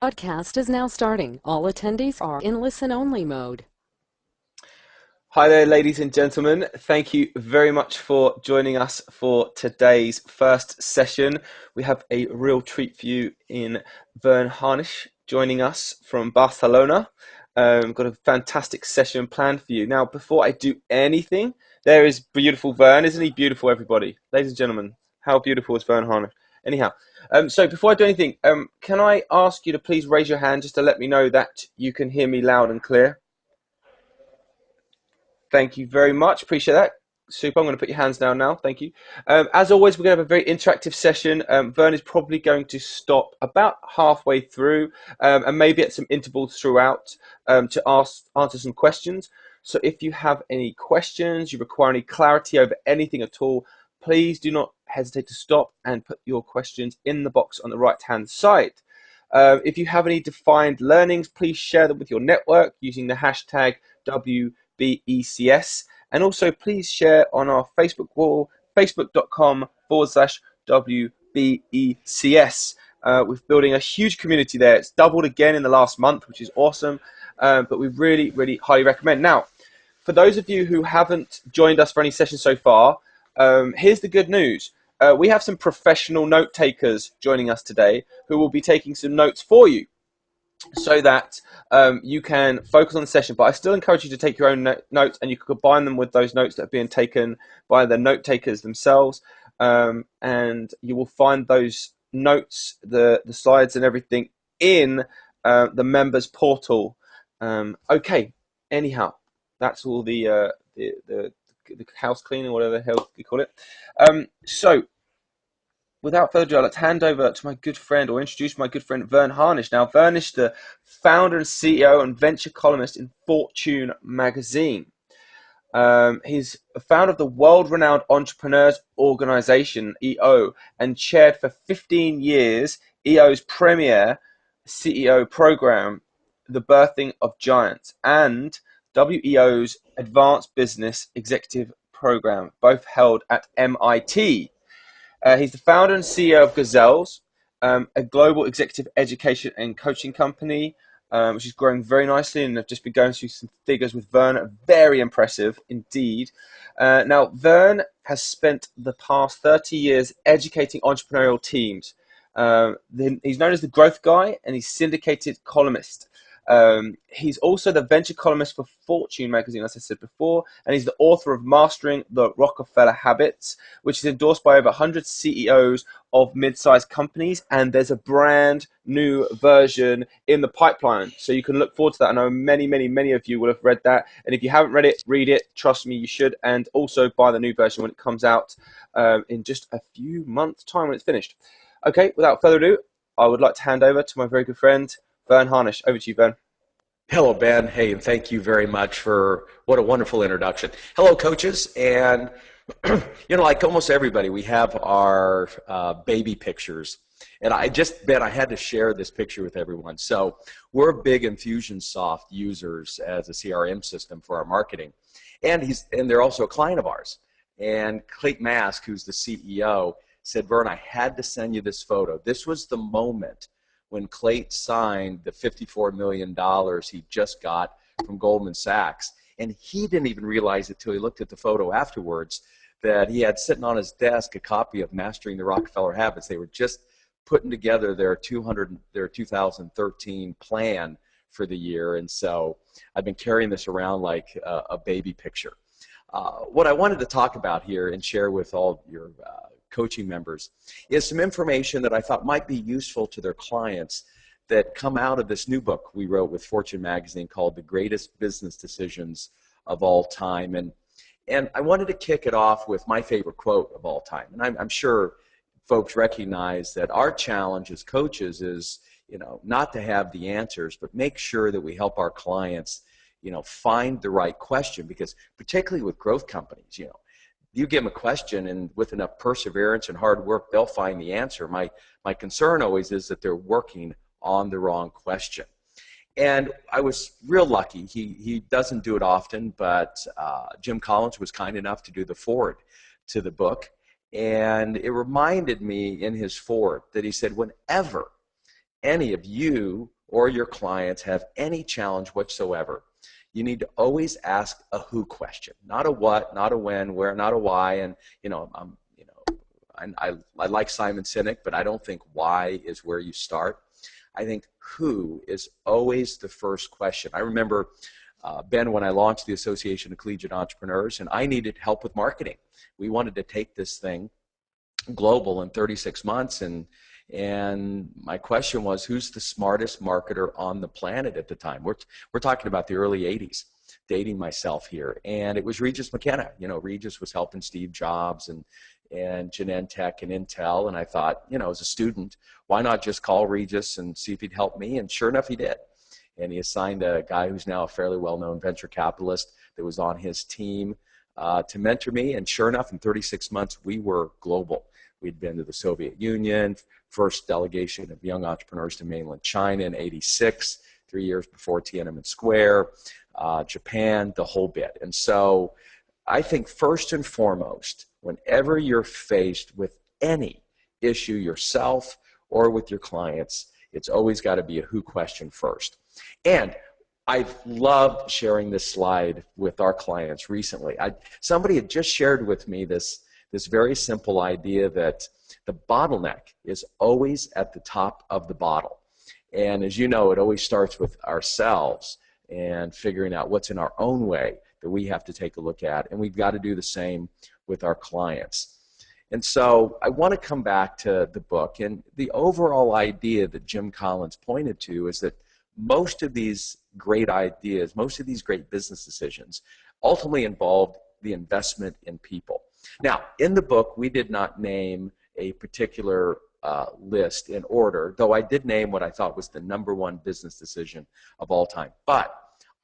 Podcast is now starting. All attendees are in listen-only mode. Hi there, ladies and gentlemen. Thank you very much for joining us for today's first session. We have a real treat for you in Vern Harnish joining us from Barcelona. Got a fantastic session planned for you. Now, before I do anything, there is beautiful Vern. Isn't he beautiful, everybody? Ladies and gentlemen, how beautiful is Vern Harnish? Anyhow, so before I do anything, can I ask you to please raise your hand just to let me know that you can hear me loud and clear? Thank you very much. Appreciate that. Super. I'm going to put your hands down now. Thank you. As always, we're going to have a very interactive session. Vern is probably going to stop about halfway through and maybe at some intervals throughout to answer some questions. So if you have any questions, you require any clarity over anything at all, please do not hesitate to stop and put your questions in the box on the right-hand side. If you have any defined learnings, please share them with your network using the hashtag WBECS. And also please share on our Facebook wall, facebook.com/WBECS. We're building a huge community there. It's doubled again in the last month, which is awesome. But we really, really highly recommend. Now, for those of you who haven't joined us for any sessions so far, here's the good news. We have some professional note takers joining us today who will be taking some notes for you so that you can focus on the session. But I still encourage you to take your own notes, and you can combine them with those notes that are being taken by the note takers themselves. And you will find those notes, the slides and everything in the members portal. Okay, anyhow, that's all the house cleaning, whatever the hell you call it. So without further ado, let's hand over to my good friend, or introduce my good friend, Vern Harnish. Now, Vern is the founder and CEO and venture columnist in Fortune magazine. He's a founder of the world-renowned Entrepreneurs Organization, EO, and chaired for 15 years EO's premier CEO program, The Birthing of Giants, and WEO's Advanced Business Executive Program, both held at MIT. He's the founder and CEO of Gazelles, a global executive education and coaching company, which is growing very nicely, and I've just been going through some figures with Vern. Very impressive indeed. Now, Vern has spent the past 30 years educating entrepreneurial teams. He's known as the growth guy, and he's syndicated columnist. He's also the venture columnist for Fortune magazine, as I said before, and he's the author of Mastering the Rockefeller Habits, which is endorsed by over 100 CEOs of mid-sized companies, and there's a brand new version in the pipeline, so you can look forward to that. I know many of you will have read that, and if you haven't read it, read it. Trust me, you should, and also buy the new version when it comes out in just a few months' time when it's finished. Okay, without further ado, I would like to hand over to my very good friend, Vern Harnish. Over to you, Vern. Hello, Ben. Hey, and thank you very much for what a wonderful introduction. Hello, coaches. And, like almost everybody, we have our baby pictures. And Ben, I had to share this picture with everyone. So we're big Infusionsoft users as a CRM system for our marketing. And they're also a client of ours. And Clayton Mask, who's the CEO, said, Vern, I had to send you this photo. This was the moment when Clayton signed the $54 million he just got from Goldman Sachs. And he didn't even realize it till he looked at the photo afterwards that he had sitting on his desk a copy of Mastering the Rockefeller Habits. They were just putting together their 2013 plan for the year. And so I've been carrying this around like a baby picture. What I wanted to talk about here and share with all your coaching members is some information that I thought might be useful to their clients that come out of this new book we wrote with Fortune magazine called The Greatest Business Decisions of All Time. And I wanted to kick it off with my favorite quote of all time. And I'm sure folks recognize that our challenge as coaches is, not to have the answers, but make sure that we help our clients, find the right question, because particularly with growth companies, you give them a question, and with enough perseverance and hard work, they'll find the answer. My concern always is that they're working on the wrong question. And I was real lucky. He doesn't do it often, but Jim Collins was kind enough to do the foreword to the book. And it reminded me in his foreword that he said, whenever any of you or your clients have any challenge whatsoever, you need to always ask a who question, not a what, not a when, where, not a why. And I like Simon Sinek, but I don't think why is where you start. I think who is always the first question. I remember, Ben, when I launched the Association of Collegiate Entrepreneurs, and I needed help with marketing. We wanted to take this thing global in 36 months, and my question was, who's the smartest marketer on the planet at the time? We're talking about the early 80s, dating myself here, and it was Regis McKenna. Regis was helping Steve Jobs and Genentech and Intel, and I thought, as a student, why not just call Regis and see if he'd help me? And sure enough, he did. And he assigned a guy who's now a fairly well-known venture capitalist that was on his team to mentor me, and sure enough, in 36 months, we were global. We'd been to the Soviet Union, first delegation of young entrepreneurs to mainland China in '86, 3 years before Tiananmen Square, Japan, the whole bit. And so I think first and foremost, whenever you're faced with any issue yourself or with your clients, it's always got to be a who question first. And I've loved sharing this slide with our clients recently. Somebody had just shared with me this very simple idea that the bottleneck is always at the top of the bottle. And as you know, it always starts with ourselves and figuring out what's in our own way that we have to take a look at. And we've got to do the same with our clients. And so I want to come back to the book. And the overall idea that Jim Collins pointed to is that most of these great ideas, most of these great business decisions ultimately involved the investment in people. Now, in the book, we did not name a particular list in order, though I did name what I thought was the #1 business decision of all time. But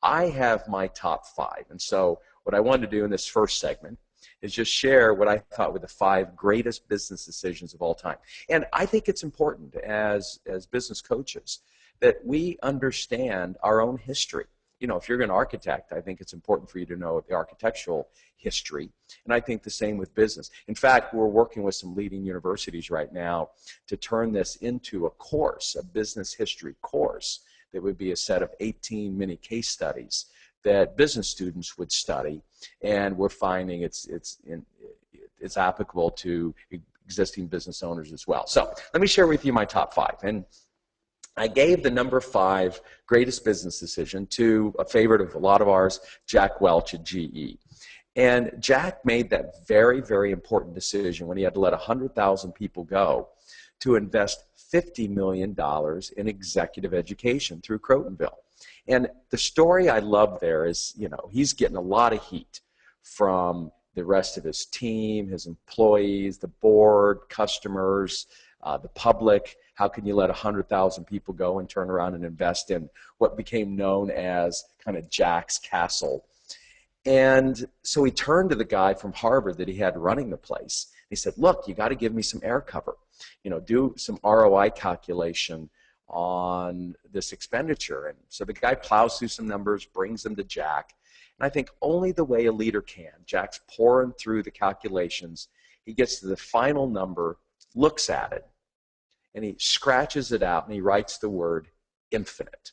I have my top 5. And so what I wanted to do in this first segment is just share what I thought were the 5 greatest business decisions of all time. And I think it's important as business coaches that we understand our own history. If you're an architect, I think it's important for you to know the architectural history. And I think the same with business. In fact, we're working with some leading universities right now to turn this into a course, a business history course that would be a set of 18 mini case studies that business students would study. And we're finding it's applicable to existing business owners as well. So let me share with you my top 5. And I gave the number 5 greatest business decision to a favorite of a lot of ours, Jack Welch at GE. And Jack made that very, very important decision when he had to let 100,000 people go to invest $50 million in executive education through Crotonville. And the story I love there is, he's getting a lot of heat from the rest of his team, his employees, the board, customers, the public. How can you let 100,000 people go and turn around and invest in what became known as kind of Jack's Castle? And so he turned to the guy from Harvard that he had running the place. He said, look, you got to give me some air cover. Do some ROI calculation on this expenditure. And so the guy plows through some numbers, brings them to Jack. And I think only the way a leader can. Jack's pouring through the calculations. He gets to the final number, looks at it, and he scratches it out and he writes the word infinite.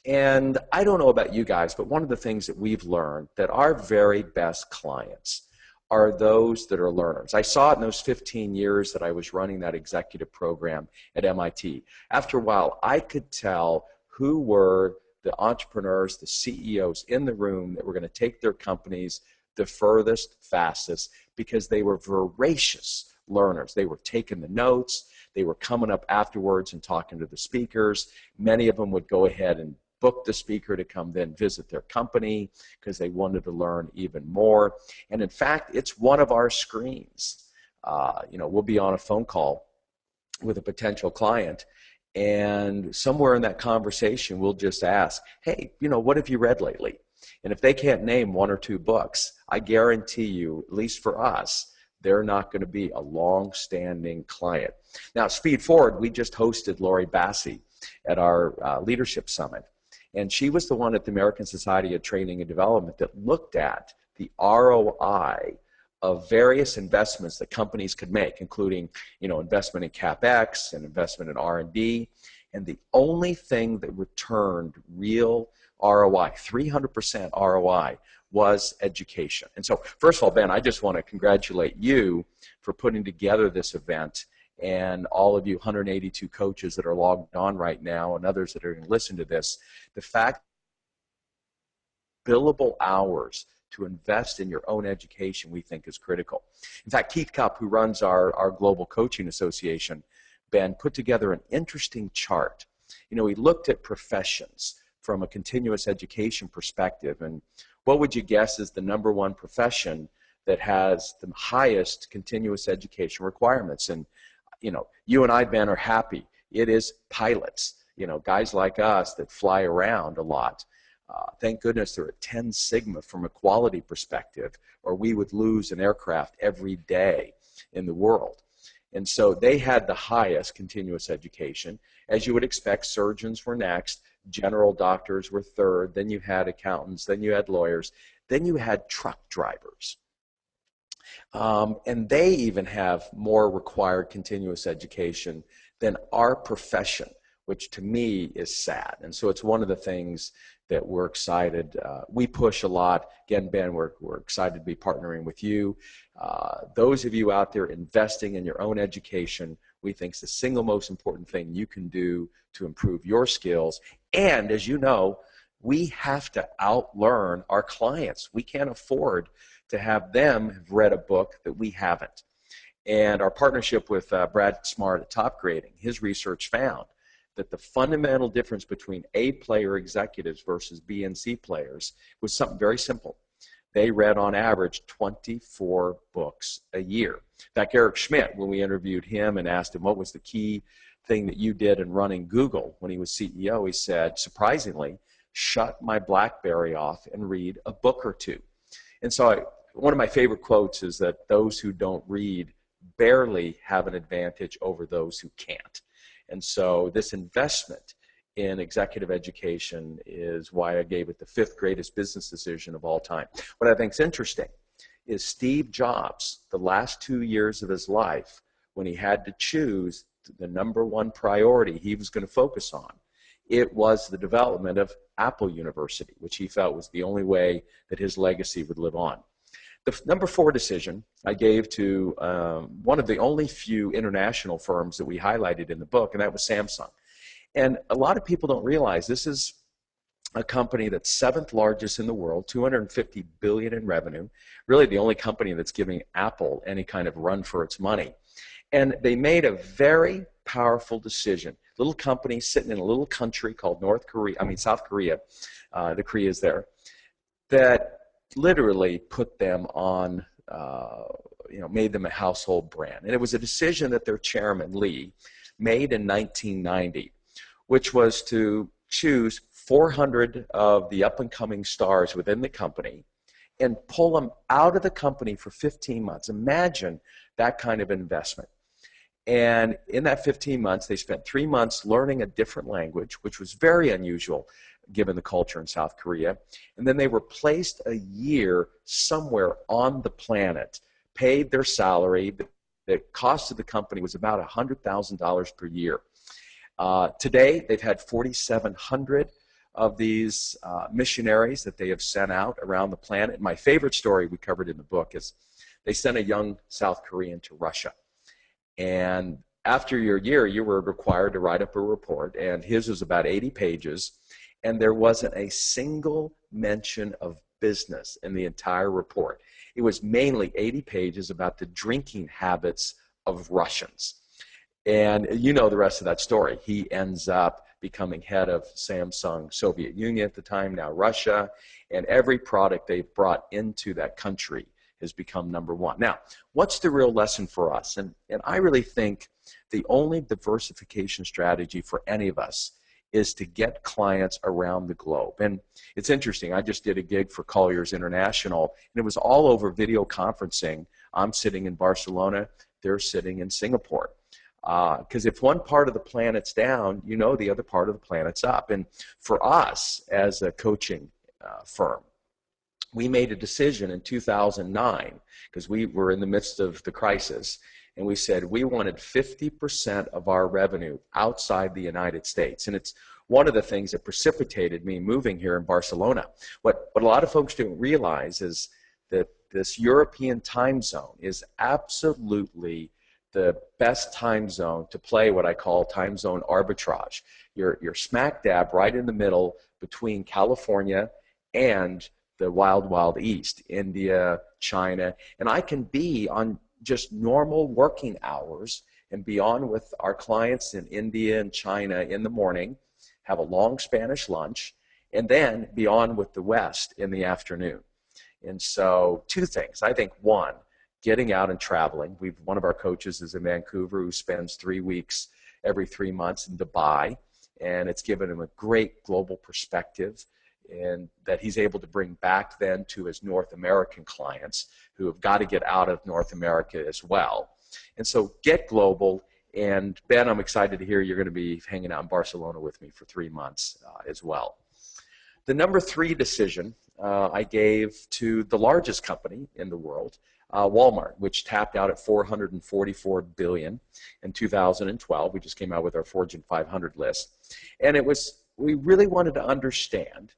And I don't know about you guys, but one of the things that we've learned that our very best clients are those that are learners. I saw it in those 15 years that I was running that executive program at MIT. After a while, I could tell who were the entrepreneurs, the CEOs in the room that were going to take their companies the furthest, fastest, because they were voracious learners. They were taking the notes. They were coming up afterwards and talking to the speakers. Many of them would go ahead and book the speaker to come then visit their company because they wanted to learn even more. And in fact, it's one of our screens. We'll be on a phone call with a potential client, and somewhere in that conversation, we'll just ask, hey, what have you read lately? And if they can't name 1 or 2 books, I guarantee you, at least for us, they're not going to be a long-standing client. Now, Speed Forward, we just hosted Lori Bassi at our Leadership Summit. And she was the one at the American Society of Training and Development that looked at the ROI of various investments that companies could make, including investment in CapEx and investment in R&D. And the only thing that returned real ROI, 300% ROI, was education. And so, first of all, Ben, I just want to congratulate you for putting together this event, and all of you 182 coaches that are logged on right now and others that are going to listen to this. The fact billable hours to invest in your own education, we think, is critical. In fact, Keith Cup, who runs our Global Coaching Association, Ben, put together an interesting chart. You know, he looked at professions from a continuous education perspective, and what would you guess is the #1 profession that has the highest continuous education requirements? And, you know, you and I, Ben, are happy. It is pilots, you know, guys like us that fly around a lot. Thank goodness they're at 10 Sigma from a quality perspective, or we would lose an aircraft every day in the world. And so they had the highest continuous education. As you would expect, surgeons were next, general doctors were third, then you had accountants, then you had lawyers, then you had truck drivers. And they even have more required continuous education than our profession, which to me is sad. And so it's one of the things that we're excited. We push a lot. Again, Ben, we're excited to be partnering with you. Those of you out there investing in your own education, we think is the single most important thing you can do to improve your skills. And as you know, we have to outlearn our clients. We can't afford to have them have read a book that we haven't. And our partnership with Brad Smart at Top Grading, his research found that the fundamental difference between A-player executives versus B and C players was something very simple. They read on average 24 books a year. In fact, Eric Schmidt, when we interviewed him and asked him what was the key thing that you did in running Google when he was CEO, he said, surprisingly, shut my BlackBerry off and read a book or two. And so one of my favorite quotes is that those who don't read barely have an advantage over those who can't. And so this investment in executive education is why I gave it the 5th greatest business decision of all time. What I think is interesting is Steve Jobs, the last 2 years of his life, when he had to choose the #1 priority he was going to focus on, it was the development of Apple University, which he felt was the only way that his legacy would live on. The #4 decision I gave to one of the only few international firms that we highlighted in the book, and that was Samsung. And a lot of people don't realize this is a company that's 7th largest in the world, $250 billion in revenue, really the only company that's giving Apple any kind of run for its money. And they made a very powerful decision. Little company sitting in a little country called South Korea, the Koreas there, that literally put them on, made them a household brand. And it was a decision that their chairman, Lee, made in 1990, which was to choose 400 of the up-and-coming stars within the company and pull them out of the company for 15 months. Imagine that kind of investment. And in that 15 months, they spent 3 months learning a different language, which was very unusual given the culture in South Korea. And then they were placed a year somewhere on the planet, paid their salary. The cost of the company was about $100,000 per year. Today, they've had 4,700 of these missionaries that they have sent out around the planet. My favorite story we covered in the book is they sent a young South Korean to Russia. And after your year, you were required to write up a report, and his was about 80 pages, and there wasn't a single mention of business in the entire report. It was mainly 80 pages about the drinking habits of Russians. And you know the rest of that story. He ends up becoming head of Samsung, Soviet Union at the time, now Russia, and every product they've brought into that country has become #1. Now, what's the real lesson for us? And I really think the only diversification strategy for any of us is to get clients around the globe. And it's interesting, I just did a gig for Colliers International, and it was all over video conferencing. I'm sitting in Barcelona, they're sitting in Singapore. Because if one part of the planet's down, you know the other part of the planet's up. And for us, as a coaching firm, we made a decision in 2009, because we were in the midst of the crisis, and we said we wanted 50% of our revenue outside the United States. And it's one of the things that precipitated me moving here in Barcelona. What a lot of folks don't realize is that this European time zone is absolutely the best time zone to play what I call time zone arbitrage. You're smack dab right in the middle between California and the wild, wild East, India, China, and I can be on just normal working hours and be on with our clients in India and China in the morning, have a long Spanish lunch, and then be on with the West in the afternoon. And so two things. I think one, getting out and traveling. One of our coaches is in Vancouver who spends 3 weeks every 3 months in Dubai, and it's given him a great global perspective and that he's able to bring back then to his North American clients who have got to get out of North America as well. And so get global. And Ben, I'm excited to hear you're going to be hanging out in Barcelona with me for 3 months as well. The number 3 decision I gave to the largest company in the world, Walmart, which tapped out at $444 billion in 2012. We just came out with our Fortune 500 list. And we really wanted to understand,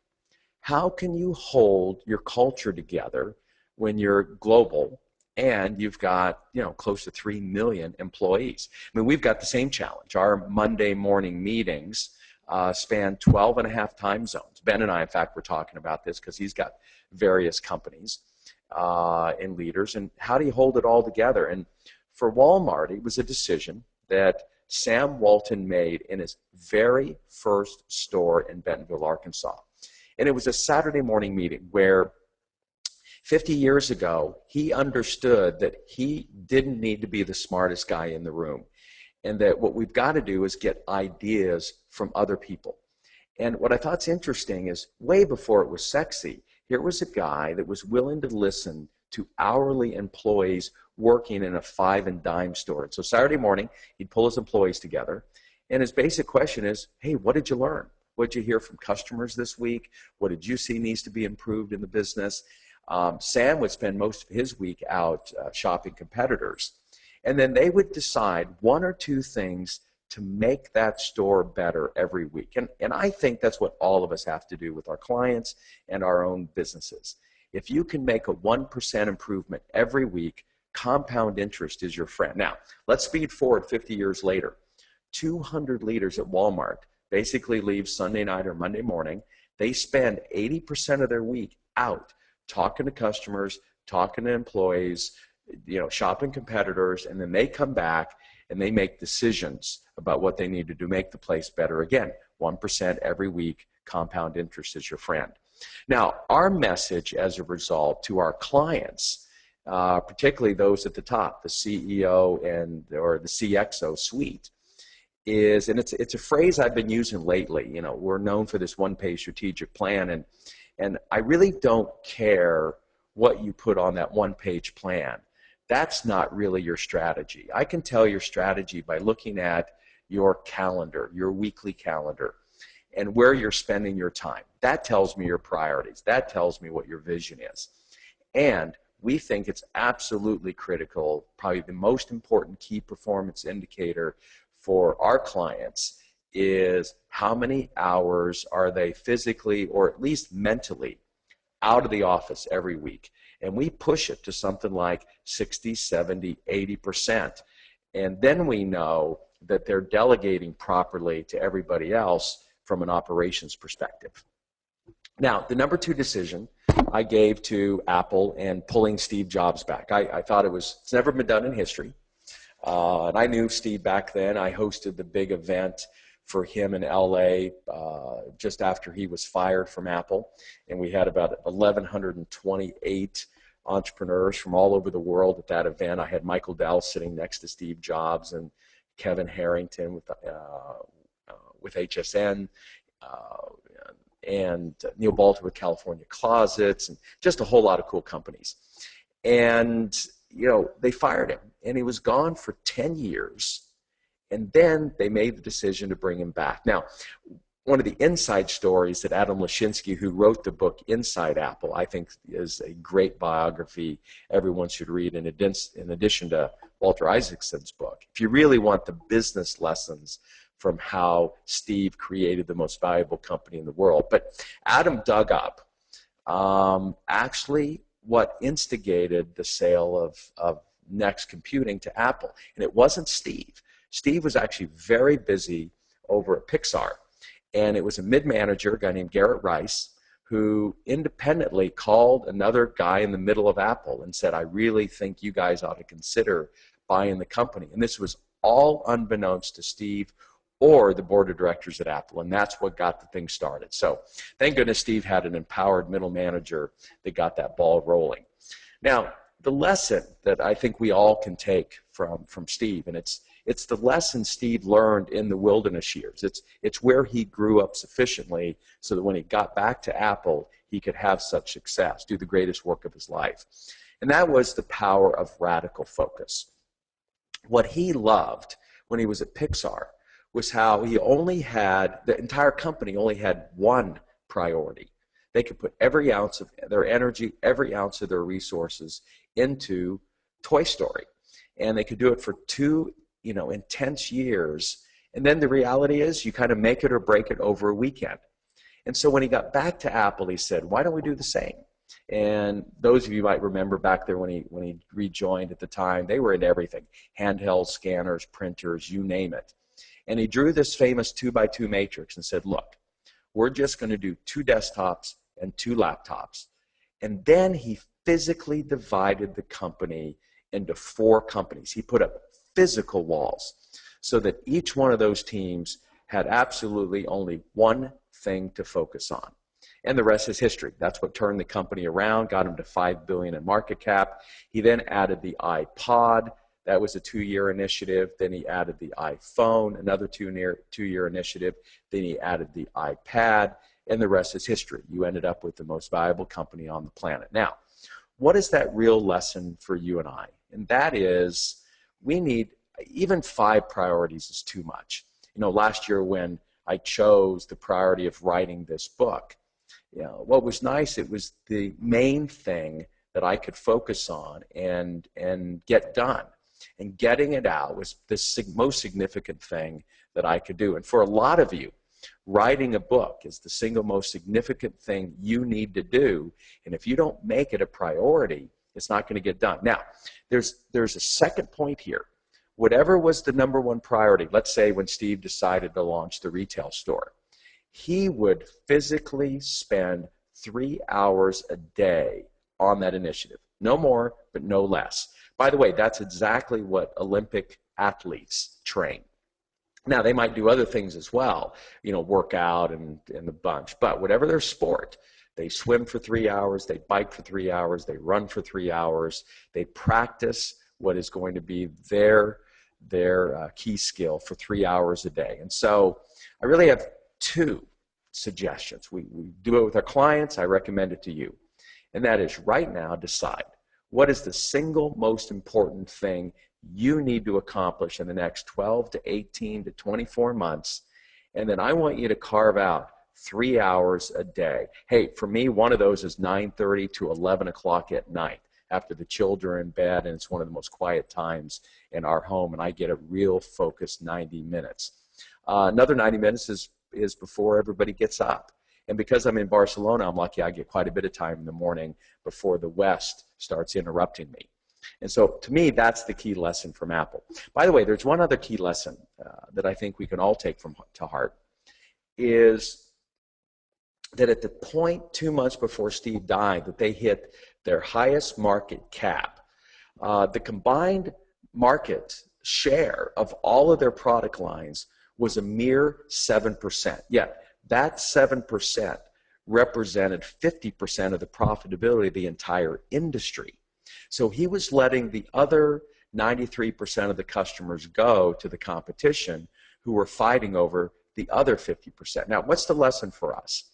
how can you hold your culture together when you're global and you've got, close to 3 million employees? I mean, we've got the same challenge. Our Monday morning meetings span 12 and a half time zones. Ben and I, in fact, were talking about this because he's got various companies and leaders. And how do you hold it all together? And for Walmart, it was a decision that Sam Walton made in his very first store in Bentonville, Arkansas. And it was a Saturday morning meeting where 50 years ago, he understood that he didn't need to be the smartest guy in the room, and that what we've got to do is get ideas from other people. And what I thought's interesting is, way before it was sexy, here was a guy that was willing to listen to hourly employees working in a 5 and dime store. And so Saturday morning, he'd pull his employees together, and his basic question is, hey, what did you learn? What did you hear from customers this week? What did you see needs to be improved in the business? Sam would spend most of his week out shopping competitors. And then they would decide 1 or 2 things to make that store better every week. And I think that's what all of us have to do with our clients and our own businesses. If you can make a 1% improvement every week, compound interest is your friend. Now, let's speed forward 50 years later. 200 leaders at Walmart basically leave Sunday night or Monday morning. They spend 80% of their week out talking to customers, talking to employees, shopping competitors, and then they come back and they make decisions about what they need to do to make the place better. Again, 1% every week, compound interest is your friend. Now, our message as a result to our clients, particularly those at the top, the CEO or the CXO suite, is, and it's a phrase I've been using lately. We're known for this one-page strategic plan, and I really don't care what you put on that one-page plan. That's not really your strategy. I can tell your strategy by looking at your calendar, your weekly calendar, and where you're spending your time. That tells me your priorities. That tells me what your vision is. And we think it's absolutely critical, probably the most important key performance indicator for our clients is how many hours are they physically or at least mentally out of the office every week. And we push it to something like 60, 70, 80%. And then we know that they're delegating properly to everybody else from an operations perspective. Now, the number 2 decision I gave to Apple and pulling Steve Jobs back. I thought it's never been done in history. And I knew Steve back then. I hosted the big event for him in LA just after he was fired from Apple. And we had about 1,128 entrepreneurs from all over the world at that event. I had Michael Dell sitting next to Steve Jobs and Kevin Harrington with HSN, and Neil Balter with California Closets, and just a whole lot of cool companies. And they fired him, and he was gone for 10 years, and then they made the decision to bring him back. Now, one of the inside stories that Adam Lashinsky, who wrote the book Inside Apple, I think is a great biography everyone should read in addition to Walter Isaacson's book, if you really want the business lessons from how Steve created the most valuable company in the world. But Adam dug up actually what instigated the sale of Next Computing to Apple. And it wasn't Steve. Steve was actually very busy over at Pixar. And it was a mid-manager, a guy named Garrett Rice, who independently called another guy in the middle of Apple and said, I really think you guys ought to consider buying the company. And this was all unbeknownst to Steve or the board of directors at Apple, and that's what got the thing started. So thank goodness Steve had an empowered middle manager that got that ball rolling. Now, the lesson that I think we all can take from Steve, and it's the lesson Steve learned in the wilderness years. It's where he grew up sufficiently so that when he got back to Apple, he could have such success, do the greatest work of his life. And that was the power of radical focus. What he loved when he was at Pixar was how he only had, the entire company only had one priority. They could put every ounce of their energy, every ounce of their resources into Toy Story. And they could do it for 2 intense years. And then the reality is you kind of make it or break it over a weekend. And so when he got back to Apple, he said, why don't we do the same? And those of you might remember back there when he rejoined at the time, they were into everything, handheld scanners, printers, you name it. And he drew this famous 2x2 matrix and said, look, we're just going to do 2 desktops and 2 laptops. And then he physically divided the company into 4 companies. He put up physical walls so that each one of those teams had absolutely only one thing to focus on. And the rest is history. That's what turned the company around, got him to $5 billion in market cap. He then added the iPod. That was a 2-year initiative. Then he added the iPhone, another 2-year initiative. Then he added the iPad, and the rest is history. You ended up with the most valuable company on the planet. Now, what is that real lesson for you and I? And that is, we need, even 5 priorities is too much. Last year when I chose the priority of writing this book, what was nice, it was the main thing that I could focus on and get done. And getting it out was the most significant thing that I could do. And for a lot of you, writing a book is the single most significant thing you need to do. And if you don't make it a priority, it's not going to get done. Now, there's a second point here. Whatever was the number 1 priority, let's say when Steve decided to launch the retail store, he would physically spend 3 hours a day on that initiative. No more, but no less. By the way, that's exactly what Olympic athletes train. Now, they might do other things as well, work out and the bunch, but whatever their sport, they swim for 3 hours, they bike for 3 hours, they run for 3 hours, they practice what is going to be their key skill for 3 hours a day. And so I really have 2 suggestions. We do it with our clients. I recommend it to you. And that is right now decide what is the single most important thing you need to accomplish in the next 12 to 18 to 24 months. And then I want you to carve out 3 hours a day. Hey, for me, one of those is 9:30 to 11 o'clock at night after the children are in bed, and it's one of the most quiet times in our home, and I get a real focused 90 minutes. Another 90 minutes is before everybody gets up. And because I'm in Barcelona, I'm lucky I get quite a bit of time in the morning before the West starts interrupting me. And so to me, that's the key lesson from Apple. By the way, there's one other key lesson that I think we can all take to heart, is that at the point 2 months before Steve died, that they hit their highest market cap. The combined market share of all of their product lines was a mere 7%. Yet that 7% represented 50% of the profitability of the entire industry. So he was letting the other 93% of the customers go to the competition who were fighting over the other 50%. Now, what's the lesson for us?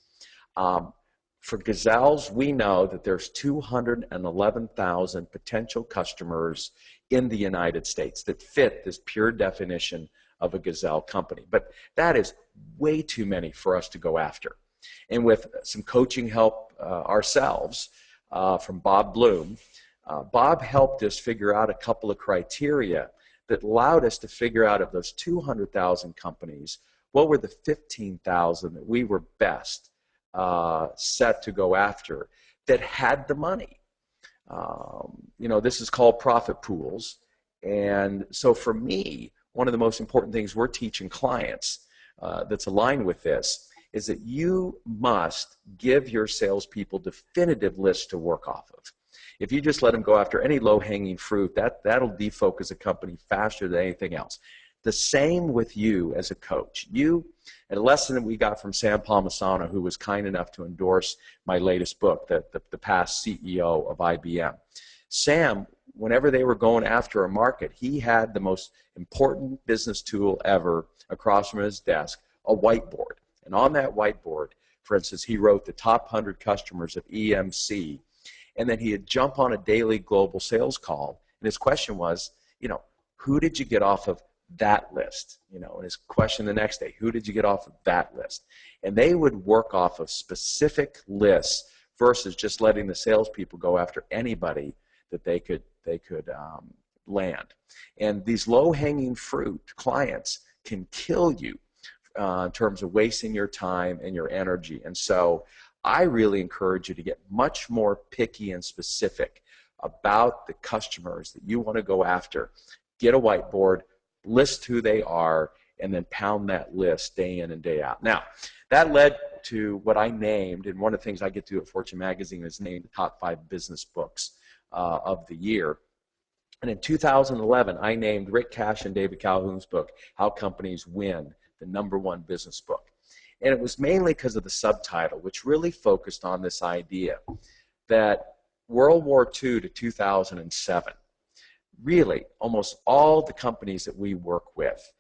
For Gazelles, we know that there's 211,000 potential customers in the United States that fit this pure definition of a Gazelle company. But that is way too many for us to go after. And with some coaching help ourselves from Bob Bloom, Bob helped us figure out a couple of criteria that allowed us to figure out of those 200,000 companies, what were the 15,000 that we were best set to go after that had the money. This is called profit pools. And so for me, one of the most important things we're teaching clients that's aligned with this is that you must give your salespeople definitive lists to work off of. If you just let them go after any low-hanging fruit, that'll defocus a company faster than anything else. The same with you as a coach. And a lesson that we got from Sam Palmisano, who was kind enough to endorse my latest book, the past CEO of IBM. Sam, whenever they were going after a market, he had the most important business tool ever across from his desk, a whiteboard. And on that whiteboard, for instance, he wrote the top 100 customers of EMC, and then he'd jump on a daily global sales call, and his question was, who did you get off of that list? And his question the next day, who did you get off of that list? And they would work off of specific lists versus just letting the salespeople go after anybody that they could land. And these low-hanging fruit clients can kill you in terms of wasting your time and your energy. And so I really encourage you to get much more picky and specific about the customers that you want to go after. Get a whiteboard, list who they are, and then pound that list day in and day out. Now, that led to what I named, and one of the things I get to do at Fortune Magazine is name the top 5 business books of the year. And in 2011, I named Rick Cash and David Calhoun's book, How Companies Win, the #1 business book. And it was mainly because of the subtitle, which really focused on this idea that World War II to 2007, really almost all the companies that we work with,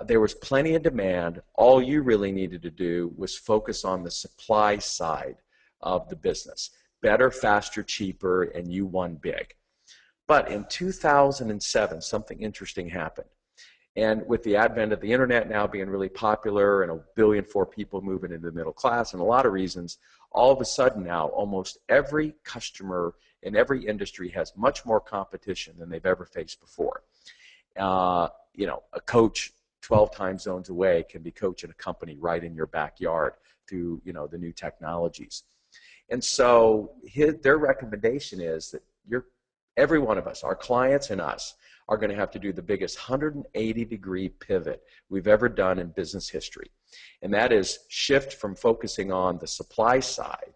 there was plenty of demand. All you really needed to do was focus on the supply side of the business. Better, faster, cheaper, and you won big. But in 2007, something interesting happened. And with the advent of the internet now being really popular and 1 billion people moving into the middle class and a lot of reasons, all of a sudden now almost every customer in every industry has much more competition than they've ever faced before. A coach 12 time zones away can be coaching a company right in your backyard through the new technologies. And so their recommendation is that every one of us, our clients and us, are going to have to do the biggest 180-degree pivot we've ever done in business history. And that is shift from focusing on the supply side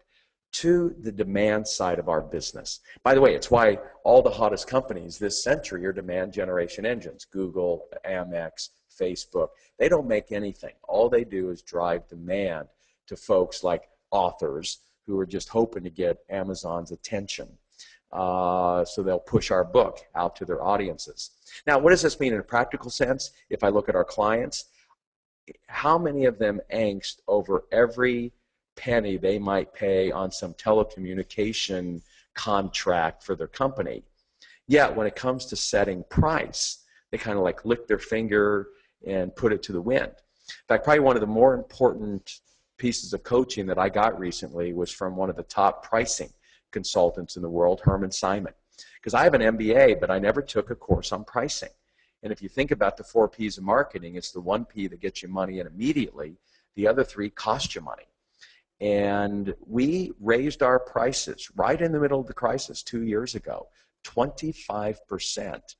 to the demand side of our business. By the way, it's why all the hottest companies this century are demand generation engines. Google, Amex, Facebook. They don't make anything. All they do is drive demand to folks like authors who are just hoping to get Amazon's attention. So they'll push our book out to their audiences. Now, what does this mean in a practical sense? If I look at our clients, how many of them angst over every penny they might pay on some telecommunication contract for their company? Yet, when it comes to setting price, they kind of like lick their finger and put it to the wind. In fact, probably one of the more important pieces of coaching that I got recently was from one of the top pricing consultants in the world, Herman Simon. Because I have an MBA, but I never took a course on pricing. And if you think about the 4 P's of marketing, it's the 1 P that gets you money in immediately. The other 3 cost you money. And we raised our prices right in the middle of the crisis 2 years ago, 25%.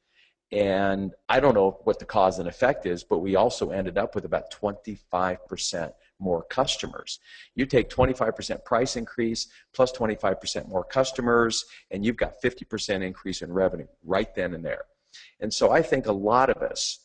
And I don't know what the cause and effect is, but we also ended up with about 25% more customers. You take 25% price increase plus 25% more customers, and you've got 50% increase in revenue right then and there. And so I think a lot of us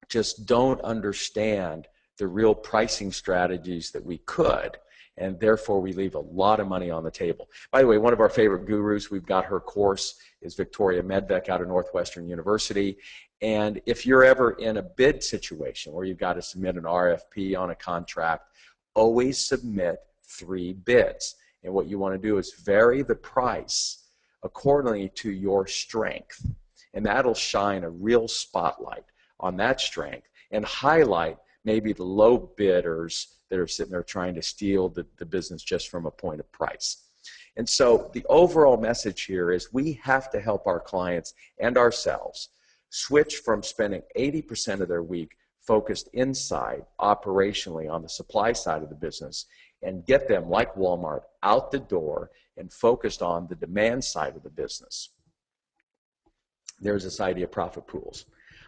just don't understand the real pricing strategies that we could, and therefore we leave a lot of money on the table. By the way, one of our favorite gurus, we've got her course, is Victoria Medvec out of Northwestern University. And if you're ever in a bid situation where you've got to submit an RFP on a contract, always submit 3 bids. And what you want to do is vary the price accordingly to your strength. And that'll shine a real spotlight on that strength and highlight maybe the low bidders that are sitting there trying to steal the business just from a point of price. And so the overall message here is we have to help our clients and ourselves switch from spending 80% of their week focused inside operationally on the supply side of the business and get them, like Walmart, out the door and focused on the demand side of the business. There's this idea of profit pools.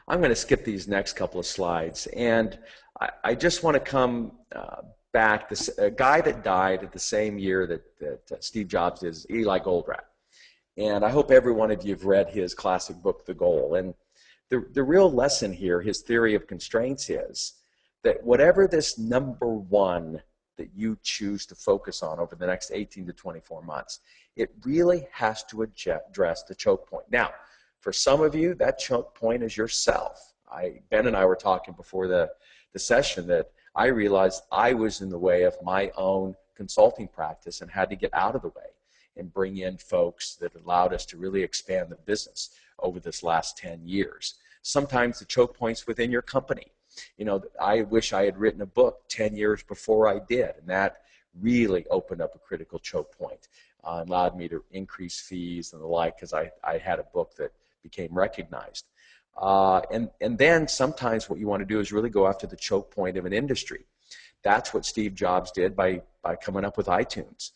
I'm going to skip these next couple of slides, and I just want to come back. A guy that died at the same year that Steve Jobs did is Eli Goldratt. And I hope every one of you have read his classic book, The Goal. And the real lesson here, his theory of constraints, is that whatever this number one that you choose to focus on over the next 18 to 24 months, it really has to address the choke point. Now, for some of you, that choke point is yourself. Ben and I were talking before the session that I realized I was in the way of my own consulting practice and had to get out of the way and bring in folks that allowed us to really expand the business over this last 10 years. Sometimes the choke point's within your company. You know, I wish I had written a book 10 years before I did, and that really opened up a critical choke point, allowed me to increase fees and the like, because I had a book that became recognized. And then sometimes what you want to do is really go after the choke point of an industry. That's what Steve Jobs did by coming up with iTunes.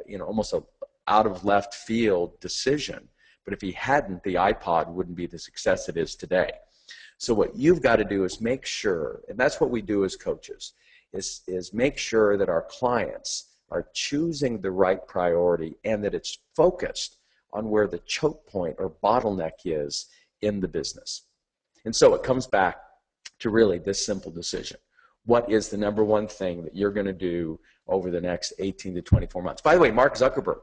You know, almost a out of left field decision. But if he hadn't, the iPod wouldn't be the success it is today. So what you've got to do is make sure, and that's what we do as coaches, is make sure that our clients are choosing the right priority and that it's focused on where the choke point or bottleneck is in the business. And so it comes back to really this simple decision. What is the number one thing that you're going to do over the next 18 to 24 months? By the way, Mark Zuckerberg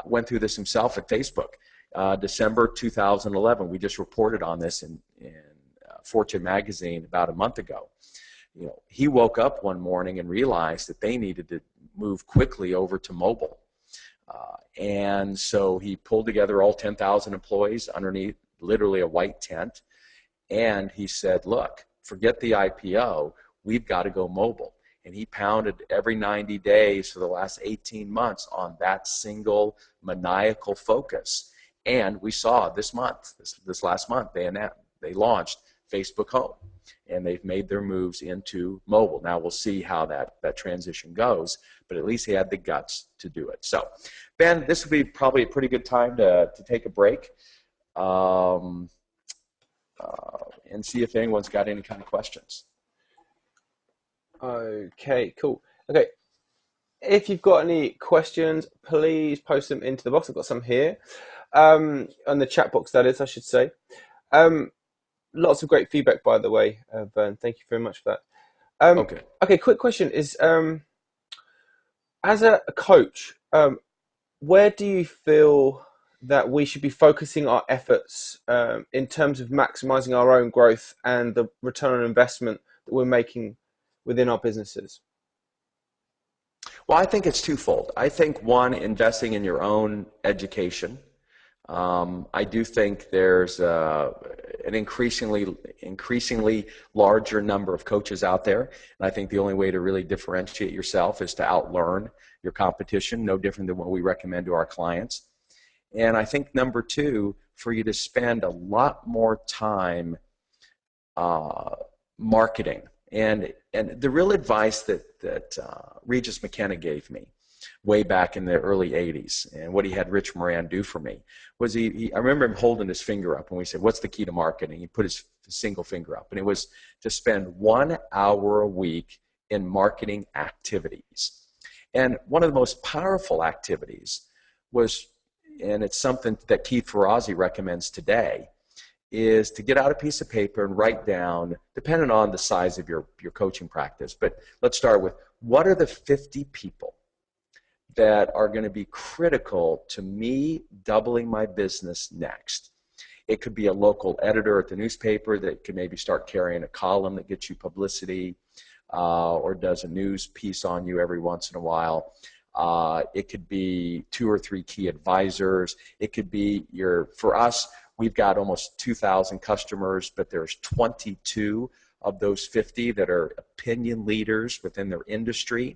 went through this himself at Facebook. December 2011, we just reported on this in Fortune magazine about a month ago. You know, he woke up one morning and realized that they needed to move quickly over to mobile. And so he pulled together all 10,000 employees underneath literally a white tent, and he said, look, forget the IPO, we've got to go mobile. And he pounded every 90 days for the last 18 months on that single maniacal focus. And we saw this month, this last month, they launched Facebook Home, and they've made their moves into mobile. Now we'll see how that transition goes, but at least he had the guts to do it. So, Ben, this would be probably a pretty good time to take a break and see if anyone's got any kind of questions. Okay, cool. Okay, if you've got any questions, please post them into the box. I've got some here. On the chat box, that is, I should say. Lots of great feedback, by the way, Vern. Thank you very much for that. Okay, quick question is, as a coach, where do you feel that we should be focusing our efforts in terms of maximizing our own growth and the return on investment that we're making within our businesses? Well, I think it's twofold. I think, one, investing in your own education. I do think there's an increasingly larger number of coaches out there, and I think the only way to really differentiate yourself is to outlearn your competition, no different than what we recommend to our clients. And I think, number two, for you to spend a lot more time marketing. And the real advice that Regis McKenna gave me way back in the early 80s, and what he had Rich Moran do for me, was I remember him holding his finger up, and we said, what's the key to marketing? He put his single finger up, and it was to spend 1 hour a week in marketing activities. And one of the most powerful activities was, and it's something that Keith Ferrazzi recommends today, is to get out a piece of paper and write down, depending on the size of your coaching practice, but let's start with, what are the 50 people that are going to be critical to me doubling my business next? It could be a local editor at the newspaper that could maybe start carrying a column that gets you publicity or does a news piece on you every once in a while. It could be 2 or 3 key advisors. It could be for us, we've got almost 2,000 customers, but there's 22 of those 50 that are opinion leaders within their industry.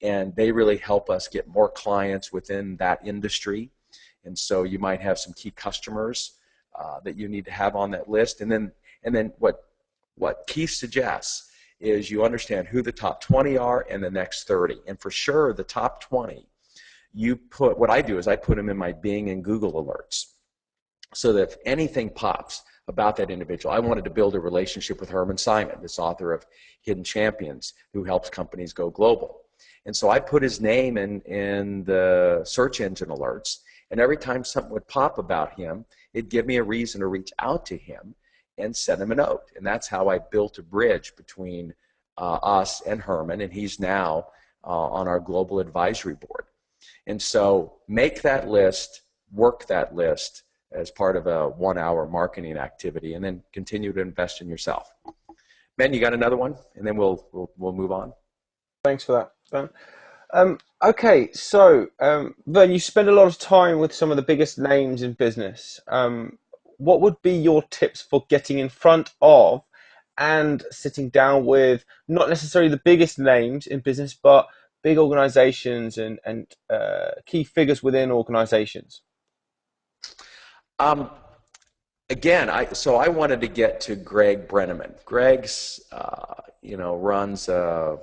and they really help us get more clients within that industry. And so you might have some key customers that you need to have on that list. And then what Keith suggests is you understand who the top 20 are and the next 30. And for sure, the top 20, what I do is I put them in my Bing and Google alerts, so that if anything pops about that individual, I wanted to build a relationship with Herman Simon, this author of Hidden Champions, who helps companies go global. And so I put his name in the search engine alerts, and every time something would pop about him, it'd give me a reason to reach out to him and send him a note. And that's how I built a bridge between us and Herman, and he's now on our global advisory board. And so make that list, work that list as part of a 1-hour marketing activity, and then continue to invest in yourself. Ben, you got another one, and then we'll move on. Thanks for that, Ben. Okay, so Ben, you spend a lot of time with some of the biggest names in business. What would be your tips for getting in front of and sitting down with not necessarily the biggest names in business, but big organizations and key figures within organizations? Again, I wanted to get to Greg Brenneman. Greg's, runs a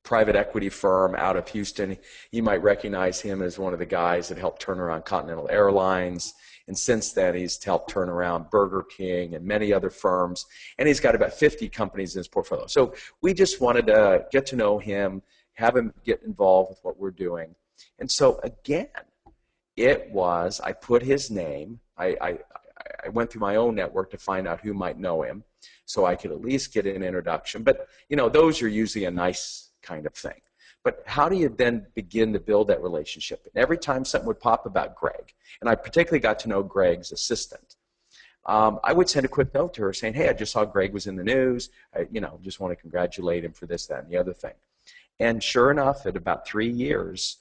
private equity firm out of Houston. You might recognize him as one of the guys that helped turn around Continental Airlines. And since then, he's helped turn around Burger King and many other firms. And he's got about 50 companies in his portfolio. So we just wanted to get to know him, have him get involved with what we're doing. And so again, I put his name, I went through my own network to find out who might know him so I could at least get an introduction. But, those are usually a nice kind of thing. But how do you then begin to build that relationship? And every time something would pop about Greg, and I particularly got to know Greg's assistant, I would send a quick note to her saying, hey, I just saw Greg was in the news. I just want to congratulate him for this, that, and the other thing. And sure enough, at about 3 years,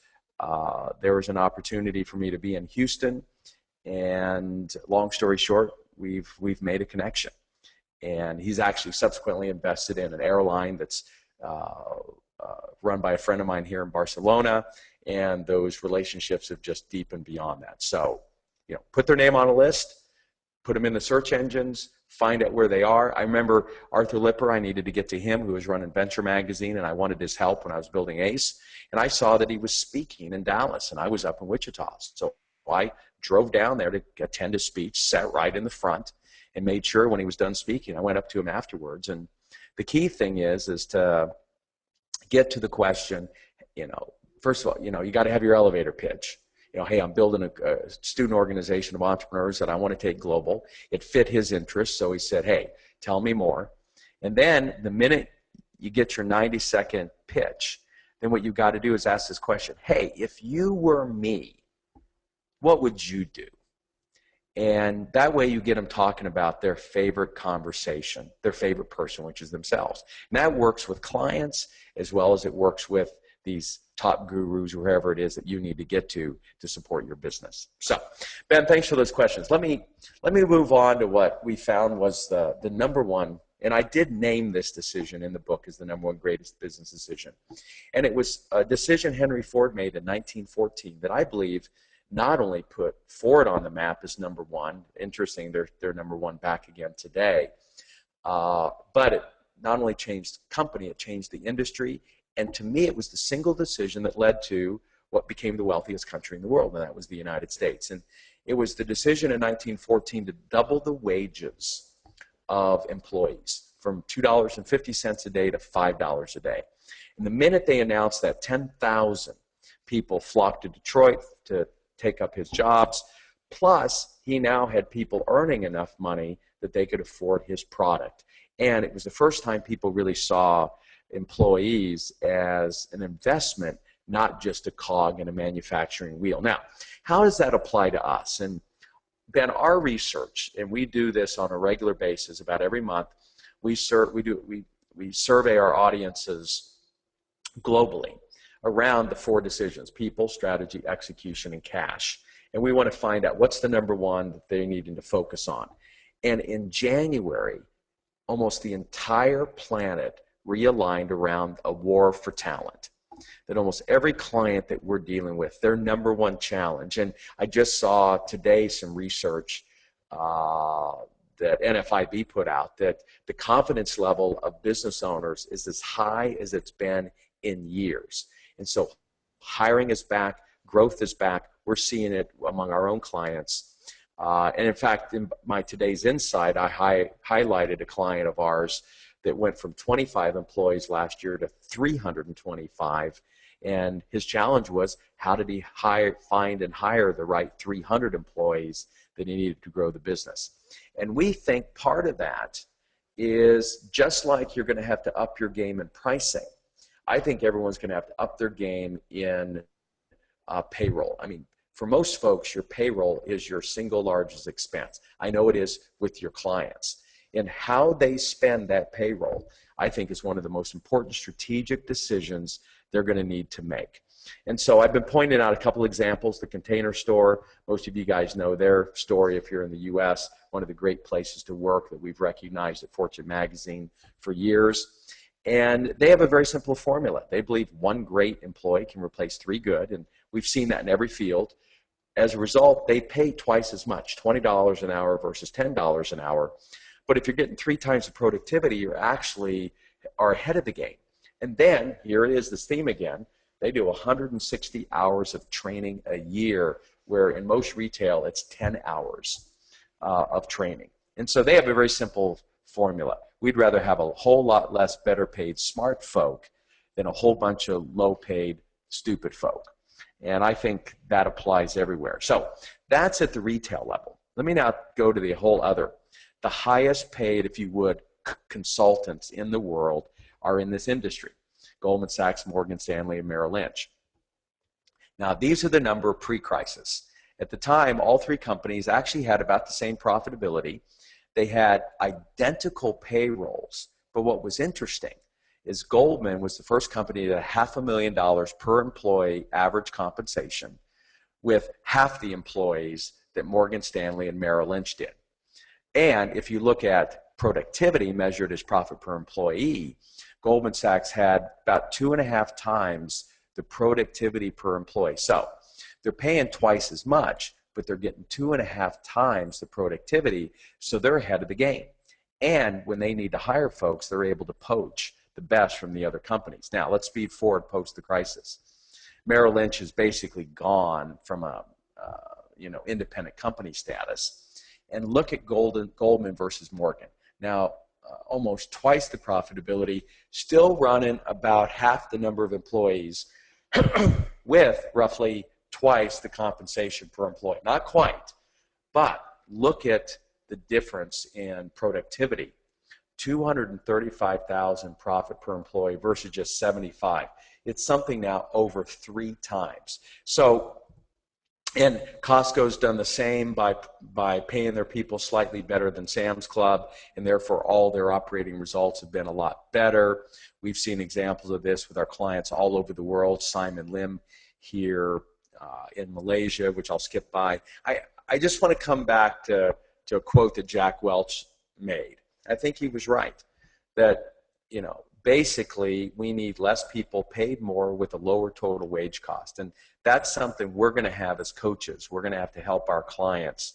there was an opportunity for me to be in Houston. And long story short, we've made a connection. And he's actually subsequently invested in an airline that's run by a friend of mine here in Barcelona, and those relationships have just deepened beyond that. So, put their name on a list, put them in the search engines, find out where they are. I remember Arthur Lipper, I needed to get to him, who was running Venture Magazine, and I wanted his help when I was building ACE. And I saw that he was speaking in Dallas, and I was up in Wichita. So I drove down there to attend his speech, sat right in the front, and made sure when he was done speaking, I went up to him afterwards. And the key thing is to get to the question, first of all, you got to have your elevator pitch. Hey, I'm building a student organization of entrepreneurs that I want to take global. It fit his interests, so he said, hey, tell me more. And then the minute you get your 90-second pitch, then what you've got to do is ask this question, hey, if you were me, what would you do? And that way you get them talking about their favorite conversation, their favorite person, which is themselves. And that works with clients as well as it works with these top gurus, wherever it is that you need to get to support your business. So, Ben, thanks for those questions. Let me move on to what we found was the number one, and I did name this decision in the book as the number one greatest business decision. And it was a decision Henry Ford made in 1914 that I believe not only put Ford on the map as number one, interesting, they're number one back again today, but it not only changed the company, it changed the industry, and to me it was the single decision that led to what became the wealthiest country in the world, and that was the United States. And it was the decision in 1914 to double the wages of employees from $2.50 a day to $5 a day. And the minute they announced that, 10,000 people flocked to Detroit to take up his jobs, plus he now had people earning enough money that they could afford his product. And it was the first time people really saw employees as an investment, not just a cog in a manufacturing wheel. Now, how does that apply to us? And Ben, our research, and we do this on a regular basis about every month, we survey our audiences globally around the 4 decisions: people, strategy, execution, and cash. And we want to find out what's the number one that they're needing to focus on. And in January, almost the entire planet realigned around a war for talent. that almost every client that we're dealing with, their number one challenge, and I just saw today some research that NFIB put out, that the confidence level of business owners is as high as it's been in years. And so hiring is back, growth is back. We're seeing it among our own clients. And in fact, in my today's Insight, I highlighted a client of ours that went from 25 employees last year to 325. And his challenge was, how did he find and hire the right 300 employees that he needed to grow the business? And we think part of that is, just like you're going to have to up your game in pricing, I think everyone's going to have to up their game in payroll. I mean, for most folks, your payroll is your single largest expense. I know it is with your clients. And how they spend that payroll, I think, is one of the most important strategic decisions they're going to need to make. And so I've been pointing out a couple examples. The Container Store, most of you guys know their story if you're in the U.S., one of the great places to work that we've recognized at Fortune Magazine for years. And they have a very simple formula. They believe one great employee can replace 3 good, and we've seen that in every field. As a result, they pay twice as much, $20 an hour versus $10 an hour. But if you're getting 3 times the productivity, you actually are ahead of the game. And then, here it is, this theme again, they do 160 hours of training a year, where in most retail it's 10 hours of training. And so they have a very simple formula. We'd rather have a whole lot less better paid smart folk than a whole bunch of low paid stupid folk. And I think that applies everywhere. So that's at the retail level. Let me now go to the whole other. The highest paid, if you would, consultants in the world are in this industry: Goldman Sachs, Morgan Stanley, and Merrill Lynch. Now, these are the number pre-crisis. At the time, all 3 companies actually had about the same profitability. They had identical payrolls. But what was interesting is Goldman was the first company that had $500,000 per employee average compensation, with half the employees that Morgan Stanley and Merrill Lynch did. And if you look at productivity measured as profit per employee, Goldman Sachs had about 2.5 times the productivity per employee. So they're paying twice as much, but they're getting 2.5 times the productivity, so they're ahead of the game. And when they need to hire folks, they're able to poach the best from the other companies. Now, let's speed forward post the crisis. Merrill Lynch is basically gone from a independent company status. And look at Goldman versus Morgan. Now, almost twice the profitability, still running about half the number of employees with roughly twice the compensation per employee. Not quite, but look at the difference in productivity. 235,000 profit per employee versus just 75. It's something now over 3 times. So, and Costco's done the same by paying their people slightly better than Sam's Club, and therefore all their operating results have been a lot better. We've seen examples of this with our clients all over the world. Simon Lim here in Malaysia, which I'll skip by. I just want to come back to a quote that Jack Welch made. I think he was right, that, basically we need less people paid more with a lower total wage cost. And that's something we're going to have as coaches. We're going to have to help our clients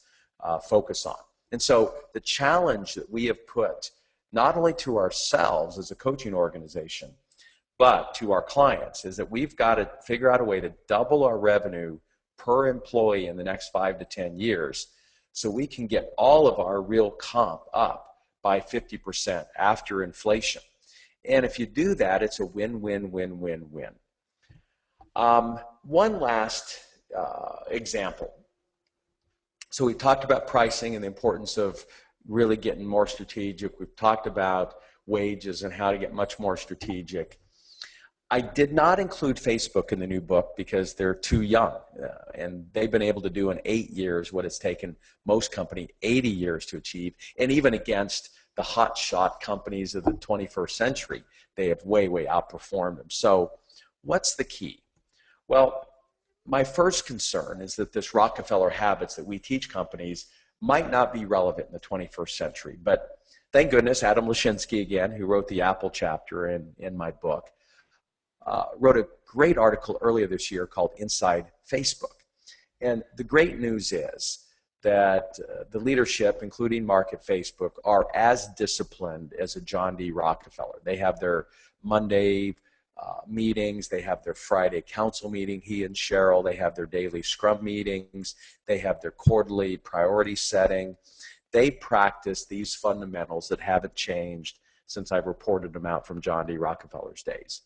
focus on. And so the challenge that we have put not only to ourselves as a coaching organization, but to our clients, is that we've got to figure out a way to double our revenue per employee in the next 5 to 10 years, so we can get all of our real comp up by 50% after inflation. And if you do that, it's a win-win-win-win-win. One last example. So we talked about pricing and the importance of really getting more strategic. We've talked about wages and how to get much more strategic. I did not include Facebook in the new book because they're too young, and they've been able to do in 8 years what it's taken most companies 80 years to achieve, and even against the hotshot companies of the 21st century, they have way outperformed them. So what's the key? Well, my first concern is that this Rockefeller habits that we teach companies might not be relevant in the 21st century. But thank goodness, Adam Lashinsky again, who wrote the Apple chapter in my book, wrote a great article earlier this year called Inside Facebook. And the great news is that the leadership, including Mark at Facebook, are as disciplined as a John D. Rockefeller. They have their Monday meetings, they have their Friday council meeting, he and Cheryl, they have their daily scrum meetings, they have their quarterly priority setting. They practice these fundamentals that haven't changed since I've reported them out from John D. Rockefeller's days.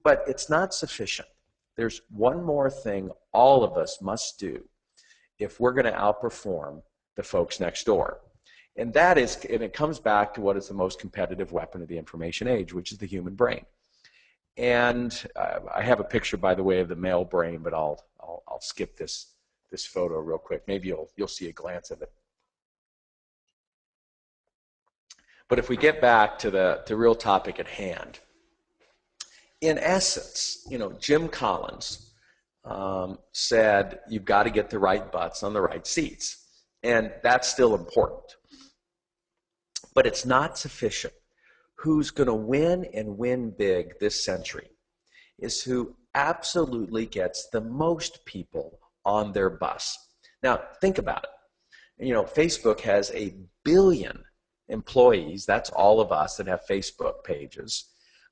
But it's not sufficient. There's one more thing all of us must do if we're going to outperform the folks next door. And that is, and it comes back to what is the most competitive weapon of the information age, which is the human brain. And I have a picture, by the way, of the male brain, but I'll skip this photo real quick. Maybe you'll see a glance of it. But if we get back to the real topic at hand, in essence, Jim Collins said you've got to get the right butts on the right seats. And that's still important. But it's not sufficient. Who's going to win and win big this century is who absolutely gets the most people on their bus. Now, think about it. Facebook has 1 billion employees, that's all of us that have Facebook pages,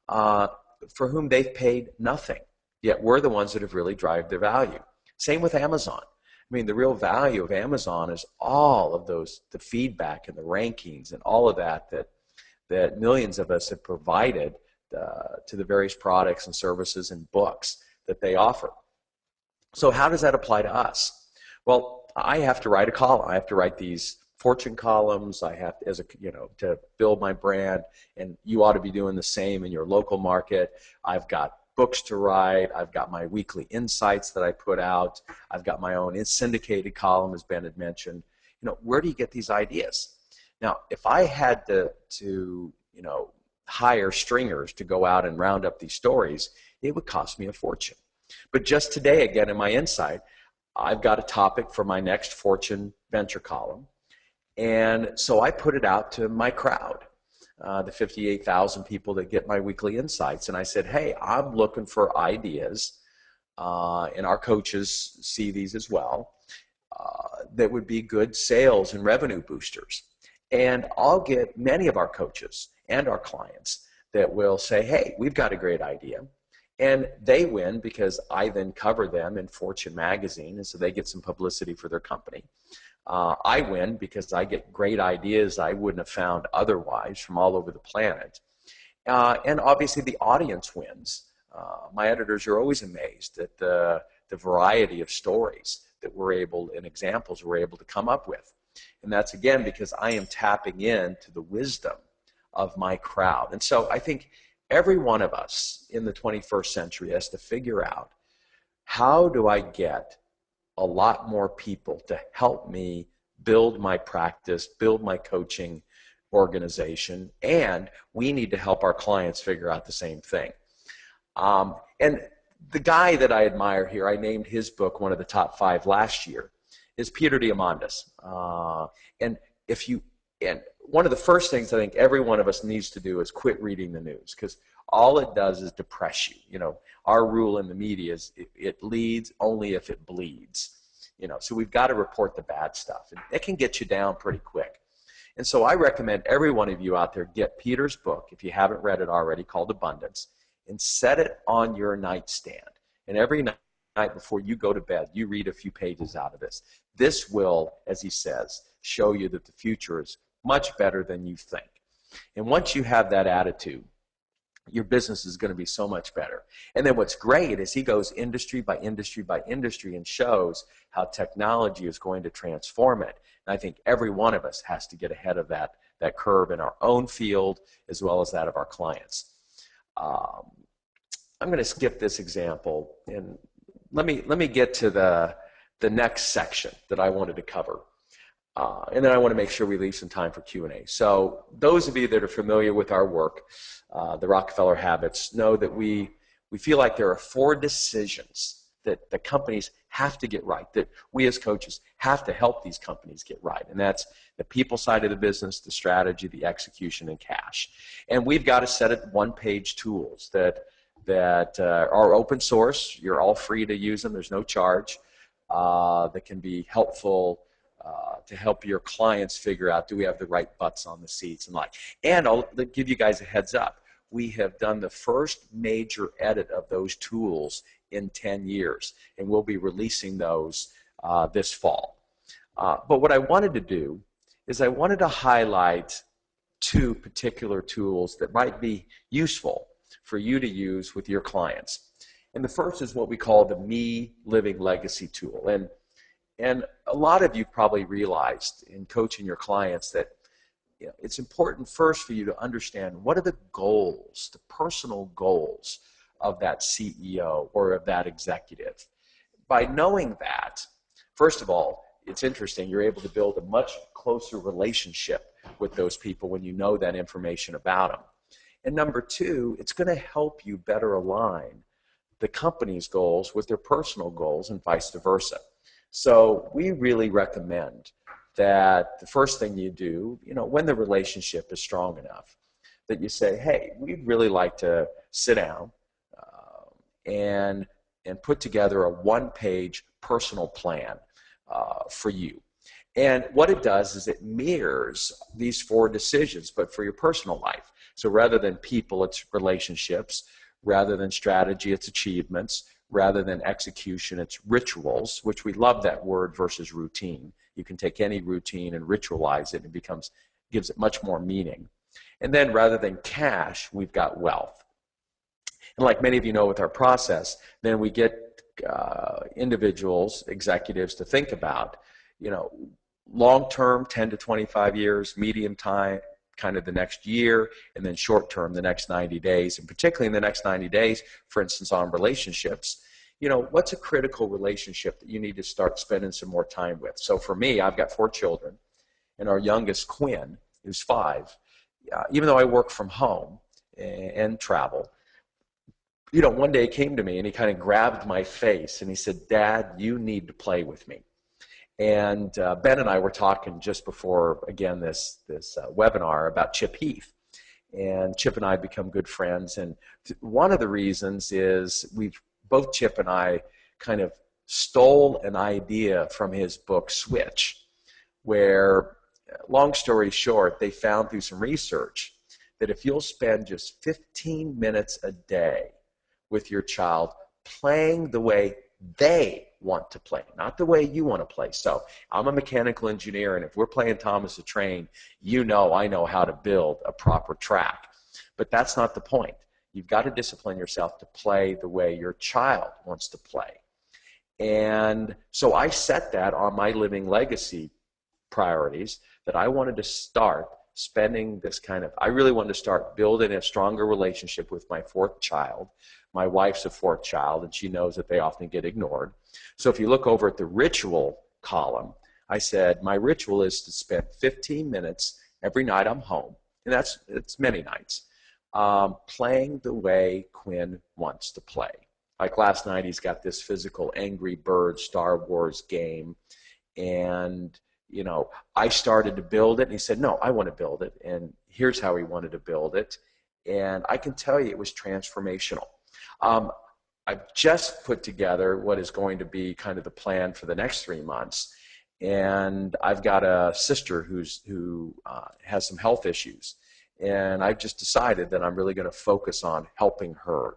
for whom they've paid nothing. Yet we're the ones that have really driven their value. Same with Amazon. I mean, the real value of Amazon is all of the feedback and the rankings and all of that millions of us have provided to the various products and services and books that they offer. So how does that apply to us? Well, I have to write a column. I have to write these Fortune columns. I have to, to build my brand, and you ought to be doing the same in your local market. I've got books to write. I've got my weekly insights that I put out. I've got my own syndicated column, as Ben had mentioned. Where do you get these ideas? Now, if I had to hire stringers to go out and round up these stories, it would cost me a fortune. But just today, again, in my insight, I've got a topic for my next Fortune Venture column. And so I put it out to my crowd, the 58,000 people that get my weekly insights. And I said, hey, I'm looking for ideas, and our coaches see these as well, that would be good sales and revenue boosters. And I'll get many of our coaches and our clients that will say, hey, we've got a great idea. And they win because I then cover them in Fortune magazine, and so they get some publicity for their company. I win because I get great ideas I wouldn't have found otherwise from all over the planet. And obviously the audience wins. My editors are always amazed at the variety of stories that and examples we're able to come up with. And that's, again, because I am tapping into the wisdom of my crowd. And so I think every one of us in the 21st century has to figure out, how do I get a lot more people to help me build my practice, build my coaching organization, and we need to help our clients figure out the same thing. And the guy that I admire here, I named his book one of the top 5 last year, is Peter Diamandis. And one of the first things I think every one of us needs to do is quit reading the news, because all it does is depress you. Our rule in the media is it leads only if it bleeds. So we've got to report the bad stuff, and it can get you down pretty quick. And so I recommend every one of you out there get Peter's book, if you haven't read it already, called Abundance, and set it on your nightstand. And every night before you go to bed, you read a few pages out of this. This will, as he says, show you that the future is much better than you think. And once you have that attitude, your business is going to be so much better. And then what's great is he goes industry by industry by industry and shows how technology is going to transform it. And I think every one of us has to get ahead of that curve in our own field as well as that of our clients. I'm going to skip this example, and let me get to the next section that I wanted to cover. And then I want to make sure we leave some time for Q&A. So those of you that are familiar with our work, the Rockefeller Habits, know that we feel like there are 4 decisions that the companies have to get right, that we as coaches have to help these companies get right. And that's the people side of the business, the strategy, the execution, and cash. And we've got a set of one-page tools that that are open source. You're all free to use them. There's no charge. That can be helpful to help your clients figure out, do we have the right butts on the seats and like. And I'll give you guys a heads up. We have done the first major edit of those tools in 10 years, and we'll be releasing those this fall. But what I wanted to do is I wanted to highlight two particular tools that might be useful for you to use with your clients. And the first is what we call the Me Living Legacy tool. And a lot of you probably realized in coaching your clients that it's important first for you to understand what are the goals, the personal goals of that CEO or of that executive. By knowing that, first of all, it's interesting, you're able to build a much closer relationship with those people when you know that information about them. And number two, it's going to help you better align the company's goals with their personal goals and vice versa. So we really recommend that the first thing you do, when the relationship is strong enough, that you say, hey, we'd really like to sit down and put together a one-page personal plan for you. And what it does is it mirrors these 4 decisions, but for your personal life. So rather than people, it's relationships. Rather than strategy, it's achievements. Rather than execution, it's rituals, which we love that word versus routine. You can take any routine and ritualize it, and it gives it much more meaning. And then rather than cash, we've got wealth. And like many of you know with our process, then we get individuals, executives to think about, long-term, 10 to 25 years, medium time, kind of the next year, and then short-term, the next 90 days. And particularly in the next 90 days, for instance, on relationships, what's a critical relationship that you need to start spending some more time with? So for me, I've got 4 children, and our youngest, Quinn, who's 5, even though I work from home and travel, one day he came to me and he kind of grabbed my face and he said, Dad, you need to play with me. And Ben and I were talking just before, again, this webinar about Chip Heath. And Chip and I become good friends. And one of the reasons is both Chip and I kind of stole an idea from his book, Switch, where, long story short, they found through some research that if you'll spend just 15 minutes a day with your child playing the way they want to play, not the way you want to play. So I'm a mechanical engineer, and if we're playing Thomas the Train, I know how to build a proper track. But that's not the point. You've got to discipline yourself to play the way your child wants to play. And so I set that on my living legacy priorities, that I wanted to start spending this I really wanted to start building a stronger relationship with my 4th child. My wife's a 4th child, and she knows that they often get ignored. So if you look over at the ritual column, I said my ritual is to spend 15 minutes every night I'm home, and it's many nights, playing the way Quinn wants to play. Like last night, he's got this physical Angry Birds Star Wars game, and I started to build it, and he said, no, I want to build it, and here's how he wanted to build it. And I can tell you it was transformational. I've just put together what is going to be kind of the plan for the next 3 months, and I've got a sister who has some health issues, and I've just decided that I'm really going to focus on helping her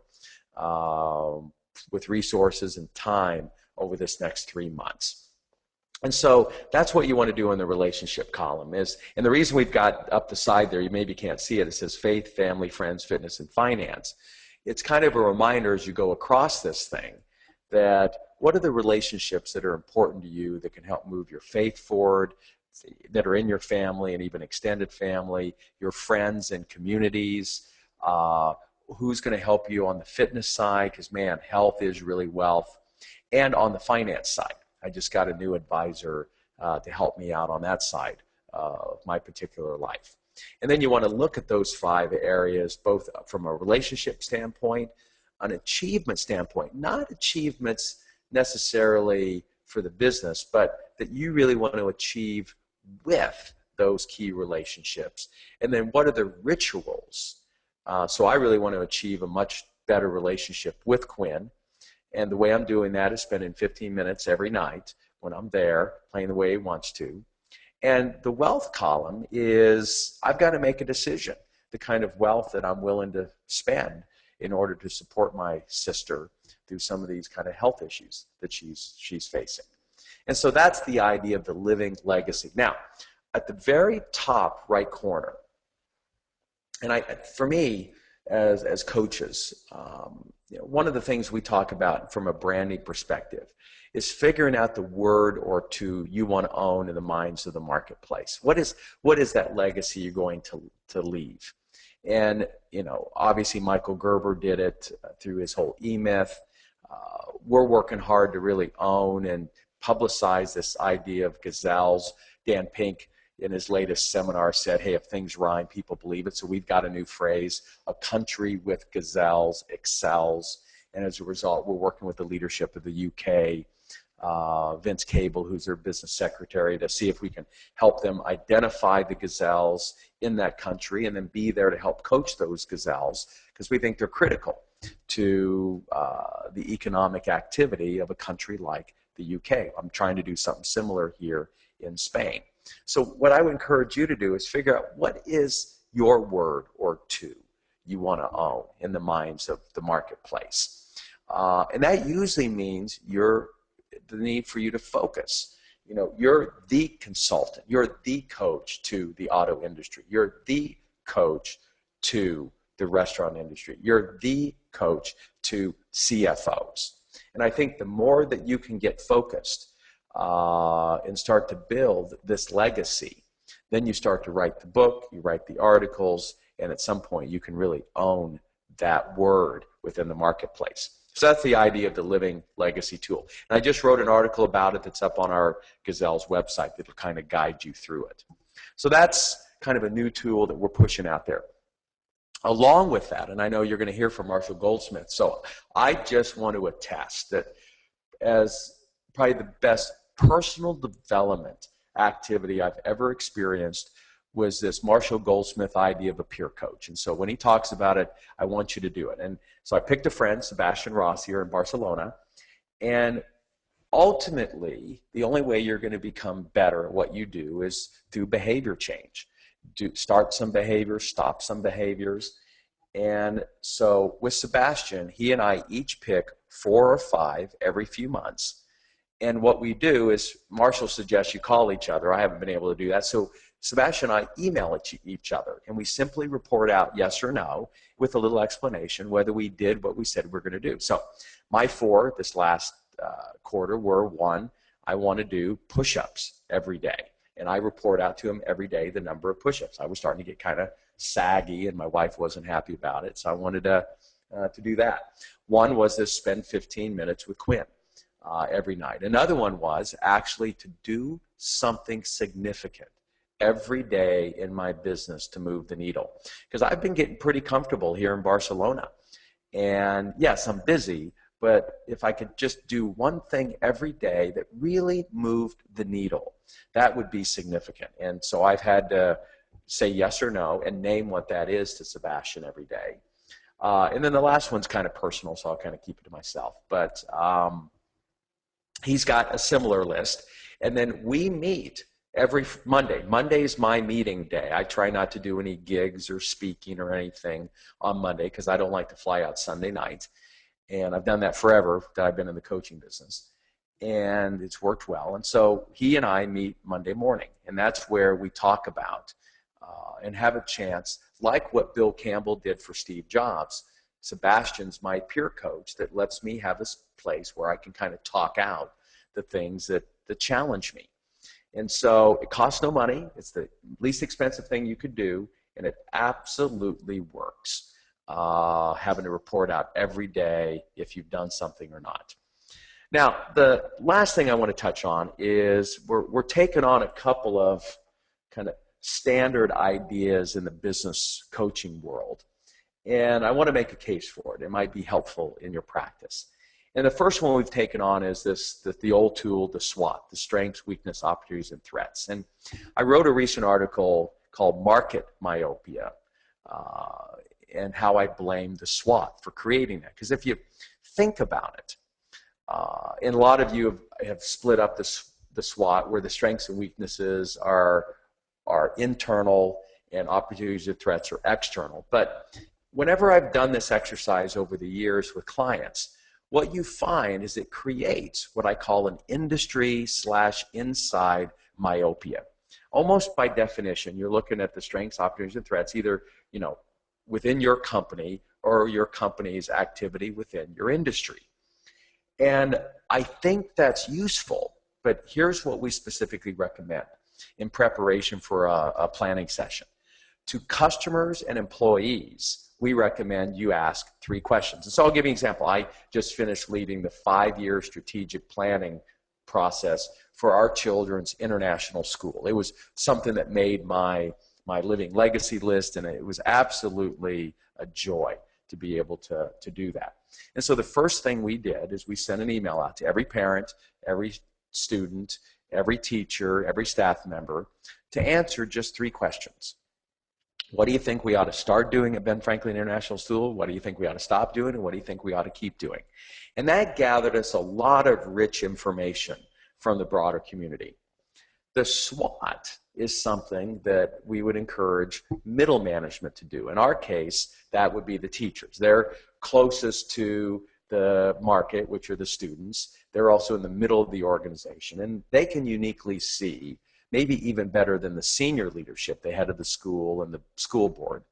with resources and time over this next 3 months. And so that's what you want to do in the relationship column and the reason we've got up the side there, you maybe can't see it, it says faith, family, friends, fitness, and finance. It's kind of a reminder as you go across this thing that what are the relationships that are important to you that can help move your faith forward, that are in your family and even extended family, your friends and communities, who's going to help you on the fitness side, because man, health is really wealth, and on the finance side. I just got a new advisor to help me out on that side of my particular life. And then you want to look at those 5 areas, both from a relationship standpoint, an achievement standpoint, not achievements necessarily for the business, but that you really want to achieve with those key relationships. And then what are the rituals? So I really want to achieve a much better relationship with Quinn. And the way I'm doing that is spending 15 minutes every night when I'm there, playing the way he wants to. And the wealth column is I've got to make a decision, the kind of wealth that I'm willing to spend in order to support my sister through some of these kind of health issues that she's facing. And so that's the idea of the living legacy. Now, at the very top right corner, and for me, as coaches, one of the things we talk about from a branding perspective is figuring out the word or two you want to own in the minds of the marketplace. What is that legacy you're going to leave? And obviously Michael Gerber did it through his whole E-Myth. We're working hard to really own and publicize this idea of gazelles. Dan Pink in his latest seminar said, hey, if things rhyme, people believe it. So we've got a new phrase, a country with gazelles excels. And as a result, we're working with the leadership of the UK, Vince Cable, who's their business secretary, to see if we can help them identify the gazelles in that country and then be there to help coach those gazelles, because we think they're critical to the economic activity of a country like the UK. I'm trying to do something similar here in Spain. So what I would encourage you to do is figure out what is your word or two you want to own in the minds of the marketplace. And that usually means the need for you to focus. You're the consultant. You're the coach to the auto industry. You're the coach to the restaurant industry. You're the coach to CFOs. And I think the more that you can get focused and start to build this legacy, then you start to write the book, you write the articles, and at some point you can really own that word within the marketplace. So that's the idea of the Living Legacy tool. And I just wrote an article about it that's up on our Gazelles website that will kind of guide you through it. So that's kind of a new tool that we're pushing out there. Along with that, and I know you're going to hear from Marshall Goldsmith, so I just want to attest that as probably the best personal development activity I've ever experienced was this Marshall Goldsmith idea of a peer coach. And so when he talks about it, I want you to do it. And so I picked a friend, Sebastian Ross, here in Barcelona, and ultimately the only way you're going to become better at what you do is through behavior change. Start some behaviors, stop some behaviors. And so with Sebastian, he and I each pick 4 or 5 every few months. And what we do is Marshall suggests you call each other. I haven't been able to do that. So Sebastian and I email each other, and we simply report out yes or no with a little explanation whether we did what we said we're going to do. So my 4 this last quarter were: 1, I want to do push-ups every day. And I report out to him every day the number of push-ups. I was starting to get kind of saggy, and my wife wasn't happy about it, so I wanted to do that. 1 was to spend 15 minutes with Quinn every night. Another one was actually to do something significant every day in my business to move the needle. Because I've been getting pretty comfortable here in Barcelona. And yes, I'm busy, but if I could just do one thing every day that really moved the needle, that would be significant. And so I've had to say yes or no and name what that is to Sebastian every day. And then the last one's kind of personal, so I'll kind of keep it to myself. But he's got a similar list. And then we meet every Monday. Monday's my meeting day. I try not to do any gigs or speaking or anything on Monday because I don't like to fly out Sunday night. And I've done that forever that I've been in the coaching business. And it's worked well. And so he and I meet Monday morning. And that's where we talk about and have a chance, like what Bill Campbell did for Steve Jobs. Sebastian's my peer coach that lets me have this place where I can kind of talk out the things that challenge me. And so it costs no money. It's the least expensive thing you could do, and it absolutely works. Having to report out every day if you've done something or not. Now, the last thing I want to touch on is we're taking on a couple of kind of standard ideas in the business coaching world, and I want to make a case for it. It might be helpful in your practice. And the first one we've taken on is the old tool, the SWOT, the strengths, weakness, opportunities, and threats. And I wrote a recent article called Market Myopia. and how I blame the SWOT for creating that. Because if you think about it, and a lot of you have split up the SWOT, where the strengths and weaknesses are internal and opportunities and threats are external. But whenever I've done this exercise over the years with clients, what you find is it creates what I call an industry/inside myopia. Almost by definition, you're looking at the strengths, opportunities, and threats either, within your company or your company's activity within your industry. And I think that's useful, but here's what we specifically recommend in preparation for a planning session. To customers and employees, we recommend you ask 3 questions. And so I'll give you an example. I just finished leading the 5-year strategic planning process for our children's international school. It was something that made my living legacy list, and it was absolutely a joy to be able to do that. And so the first thing we did is we sent an email out to every parent, every student, every teacher, every staff member to answer just 3 questions. What do you think we ought to start doing at Ben Franklin International School? What do you think we ought to stop doing? And what do you think we ought to keep doing? And that gathered us a lot of rich information from the broader community. The SWOT is something that we would encourage middle management to do. In our case, that would be the teachers. They're closest to the market, which are the students. They're also in the middle of the organization, and they can uniquely see, maybe even better than the senior leadership, the head of the school and the school board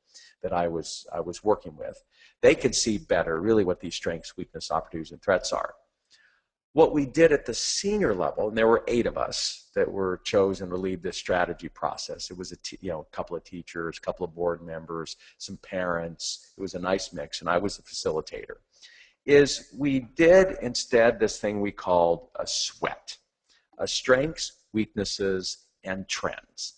that I was working with. They could see better really what these strengths, weaknesses, opportunities, and threats are. What we did at the senior level, and there were 8 of us that were chosen to lead this strategy process. It was a couple of teachers, a couple of board members, some parents. It was a nice mix, and I was the facilitator. Is we did instead this thing we called a SWET, a strengths, weaknesses, and trends.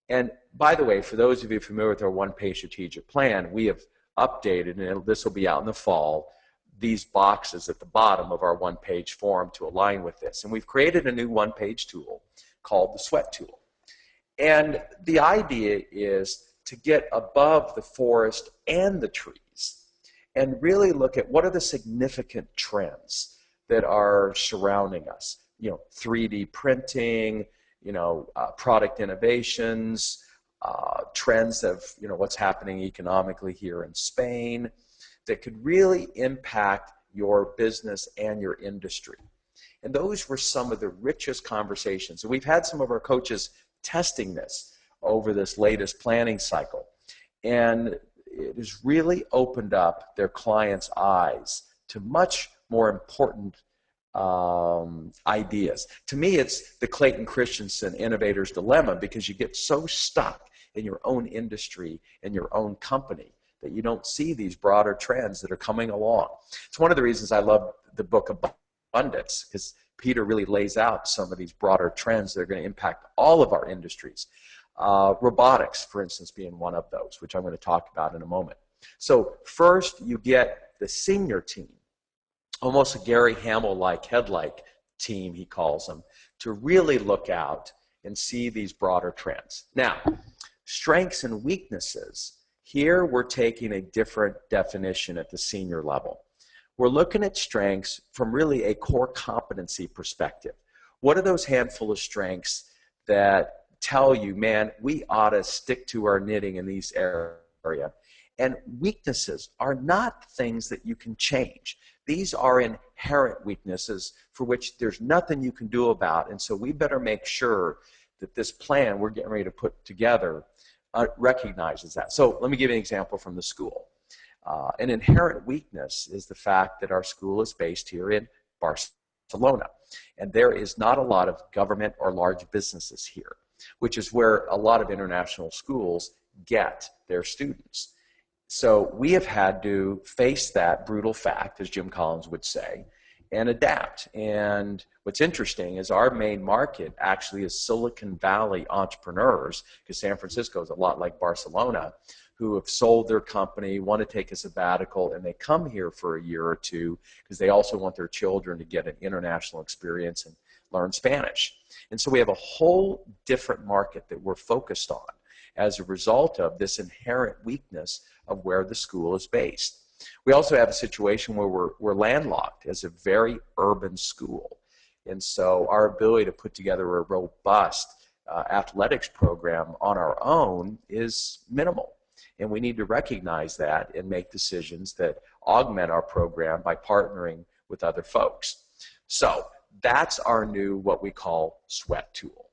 And by the way, for those of you familiar with our one-page strategic plan, we have updated, and this will be out in the fall, these boxes at the bottom of our one-page form to align with this. And we've created a new one-page tool called the SWET tool. And the idea is to get above the forest and the trees and really look at what are the significant trends that are surrounding us. 3D printing, product innovations, trends of what's happening economically here in Spain that could really impact your business and your industry. And those were some of the richest conversations. And we've had some of our coaches testing this over this latest planning cycle. And it has really opened up their clients' eyes to much more important ideas. To me, it's the Clayton Christensen innovator's dilemma, because you get so stuck in your own industry and your own company that you don't see these broader trends that are coming along. It's one of the reasons I love the book Abundance, because Peter really lays out some of these broader trends that are going to impact all of our industries. Robotics, for instance, being one of those, which I'm going to talk about in a moment. So first, you get the senior team, almost a Gary Hamel-like, head-like team, he calls them, to really look out and see these broader trends. Now, strengths and weaknesses. Here we're taking a different definition at the senior level. We're looking at strengths from really a core competency perspective. What are those handful of strengths that tell you, man, we ought to stick to our knitting in these areas? And weaknesses are not things that you can change. These are inherent weaknesses for which there's nothing you can do about. And so we better make sure that this plan we're getting ready to put together recognizes that. So let me give you an example from the school. An inherent weakness is the fact that our school is based here in Barcelona, and there is not a lot of government or large businesses here, which is where a lot of international schools get their students. So we have had to face that brutal fact, as Jim Collins would say, and adapt. And what's interesting is our main market actually is Silicon Valley entrepreneurs, because San Francisco is a lot like Barcelona, who have sold their company, want to take a sabbatical, and they come here for a year or two because they also want their children to get an international experience and learn Spanish. And so we have a whole different market that we're focused on. as a result of this inherent weakness of where the school is based. We also have a situation where we're landlocked as a very urban school. And so our ability to put together a robust athletics program on our own is minimal. And we need to recognize that and make decisions that augment our program by partnering with other folks. So that's our new, what we call, sweat tool.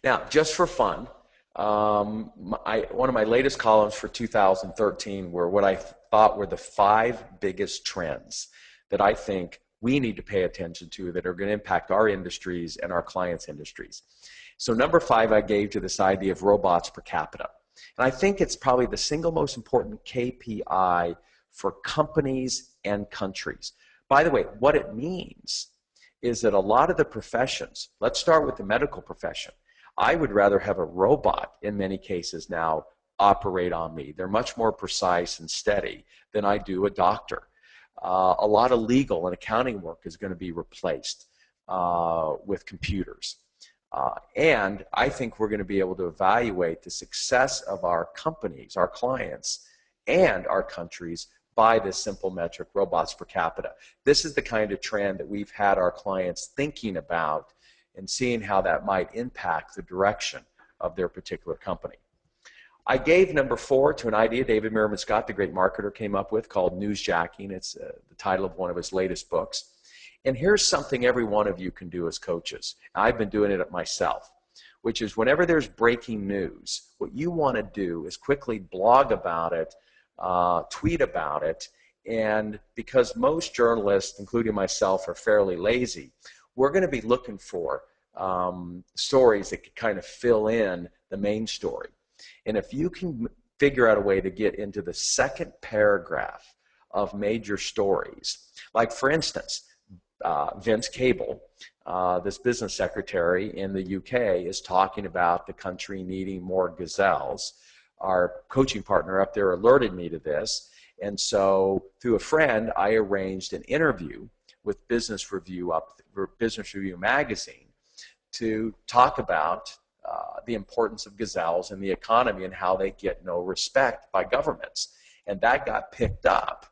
Now, just for fun, one of my latest columns for 2013 were what I thought were the 5 biggest trends that I think we need to pay attention to that are going to impact our industries and our clients' industries. So number 5, I gave to this idea of robots per capita. And I think it's probably the single most important KPI for companies and countries. By the way, what it means is that a lot of the professions, let's start with the medical profession. I would rather have a robot in many cases now operate on me. They're much more precise and steady than I do a doctor. A lot of legal and accounting work is going to be replaced with computers. And I think we're going to be able to evaluate the success of our companies, our clients, and our countries by this simple metric, robots per capita. This is the kind of trend that we've had our clients thinking about and seeing how that might impact the direction of their particular company. I gave number 4 to an idea David Merriman Scott, the great marketer, came up with called newsjacking. It's the title of one of his latest books. And here's something every one of you can do as coaches. I've been doing it myself, which is whenever there's breaking news, what you want to do is quickly blog about it, tweet about it, and because most journalists, including myself, are fairly lazy, we're going to be looking for stories that can kind of fill in the main story. And if you can figure out a way to get into the second paragraph of major stories, like for instance, Vince Cable, this business secretary in the UK, is talking about the country needing more gazelles. Our coaching partner up there alerted me to this, and so through a friend, I arranged an interview with Business Review magazine to talk about the importance of gazelles in the economy and how they get no respect by governments. And that got picked up.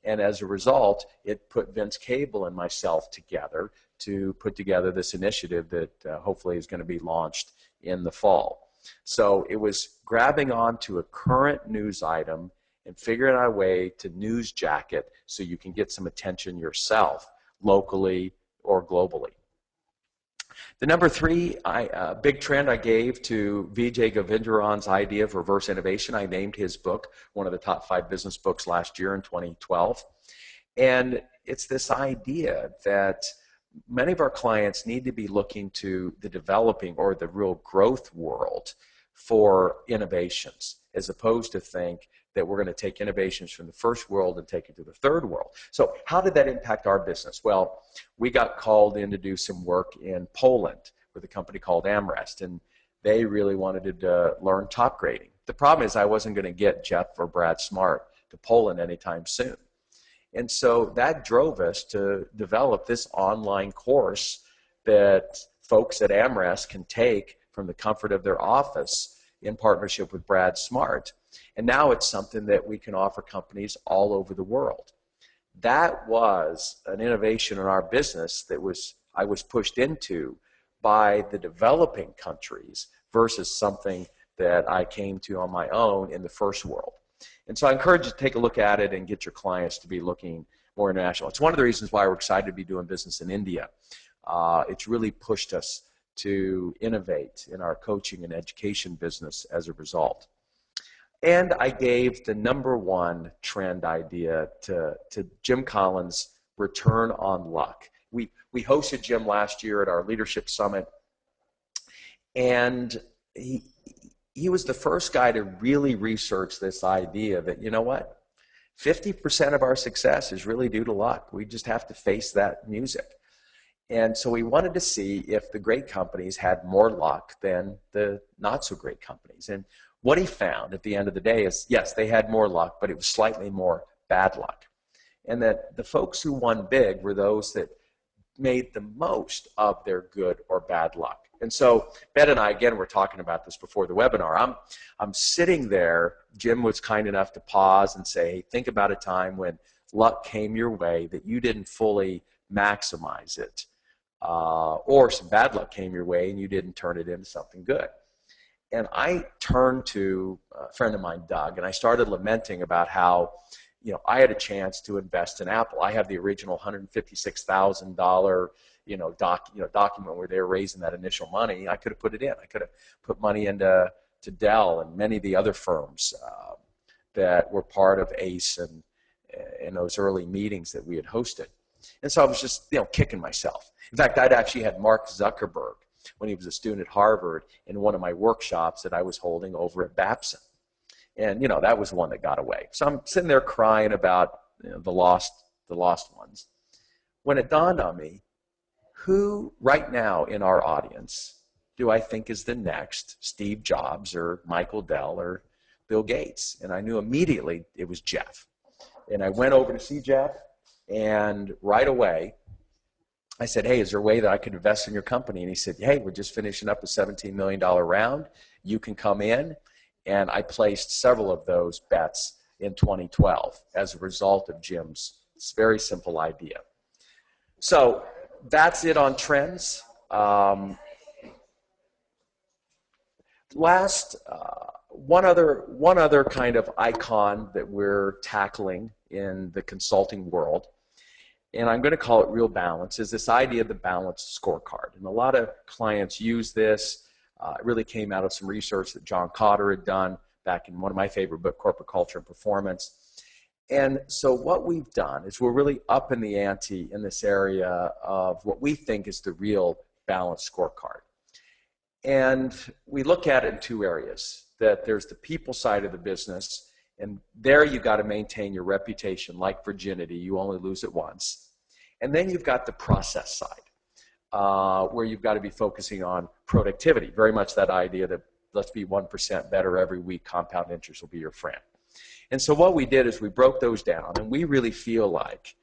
And as a result, it put Vince Cable and myself together to put together this initiative that hopefully is going to be launched in the fall. So it was grabbing onto a current news item and figuring out a way to newsjack it so you can get some attention yourself, locally or globally. The number 3 big trend I gave to Vijay Govindara's idea of reverse innovation. I named his book one of the top 5 business books last year in 2012. And it's this idea that many of our clients need to be looking to the developing or the real growth world for innovations, as opposed to think that we're going to take innovations from the first world and take it to the third world. So how did that impact our business? Well, we got called in to do some work in Poland with a company called AmRest, and they really wanted to learn top grading. The problem is I wasn't going to get Jeff or Brad Smart to Poland anytime soon. And so that drove us to develop this online course that folks at AmRest can take from the comfort of their office in partnership with Brad Smart. And now it's something that we can offer companies all over the world. That was an innovation in our business that I was pushed into by the developing countries versus something that I came to on my own in the first world. And so I encourage you to take a look at it and get your clients to be looking more international. It's one of the reasons why we're excited to be doing business in India. It's really pushed us to innovate in our coaching and education business as a result. And I gave the number 1 trend idea to Jim Collins' return on luck. We hosted Jim last year at our leadership summit, and he was the first guy to really research this idea that, you know what, 50% of our success is really due to luck. We just have to face that music. And so we wanted to see if the great companies had more luck than the not-so-great companies. And what he found at the end of the day is, yes, they had more luck, but it was slightly more bad luck. And that the folks who won big were those that made the most of their good or bad luck. And so Ben and I, again, were talking about this before the webinar. I'm sitting there. Jim was kind enough to pause and say, hey, think about a time when luck came your way that you didn't fully maximize it, or some bad luck came your way and you didn't turn it into something good. And I turned to a friend of mine, Doug, and I started lamenting about how, I had a chance to invest in Apple. I have the original $156,000 document where they were raising that initial money. I could have put it in. I could have put money into Dell and many of the other firms that were part of ACE and in those early meetings that we had hosted. And so I was just kicking myself. In fact, I'd actually had Mark Zuckerberg when he was a student at Harvard in one of my workshops that I was holding over at Babson. And that was one that got away. So I'm sitting there crying about the lost ones. When it dawned on me, who right now in our audience do I think is the next Steve Jobs or Michael Dell or Bill Gates? And I knew immediately it was Jeff. And I went over to see Jeff, and right away I said, hey, is there a way that I could invest in your company? And he said, hey, we're just finishing up a $17 million round. You can come in. And I placed several of those bets in 2012 as a result of Jim's very simple idea. So that's it on trends. One other kind of icon that we're tackling in the consulting world, and I'm going to call it real balance, is this idea of the balanced scorecard. And a lot of clients use this. It really came out of some research that John Cotter had done back in one of my favorite books, Corporate Culture and Performance. And so what we've done is we're really up in the ante in this area of what we think is the real balanced scorecard. And we look at it in two areas, that there's the people side of the business, and there you've got to maintain your reputation like virginity. You only lose it once. And then you've got the process side, where you've got to be focusing on productivity, very much that idea that let's be 1% better every week, compound interest will be your friend. And so what we did is we broke those down, and we really feel like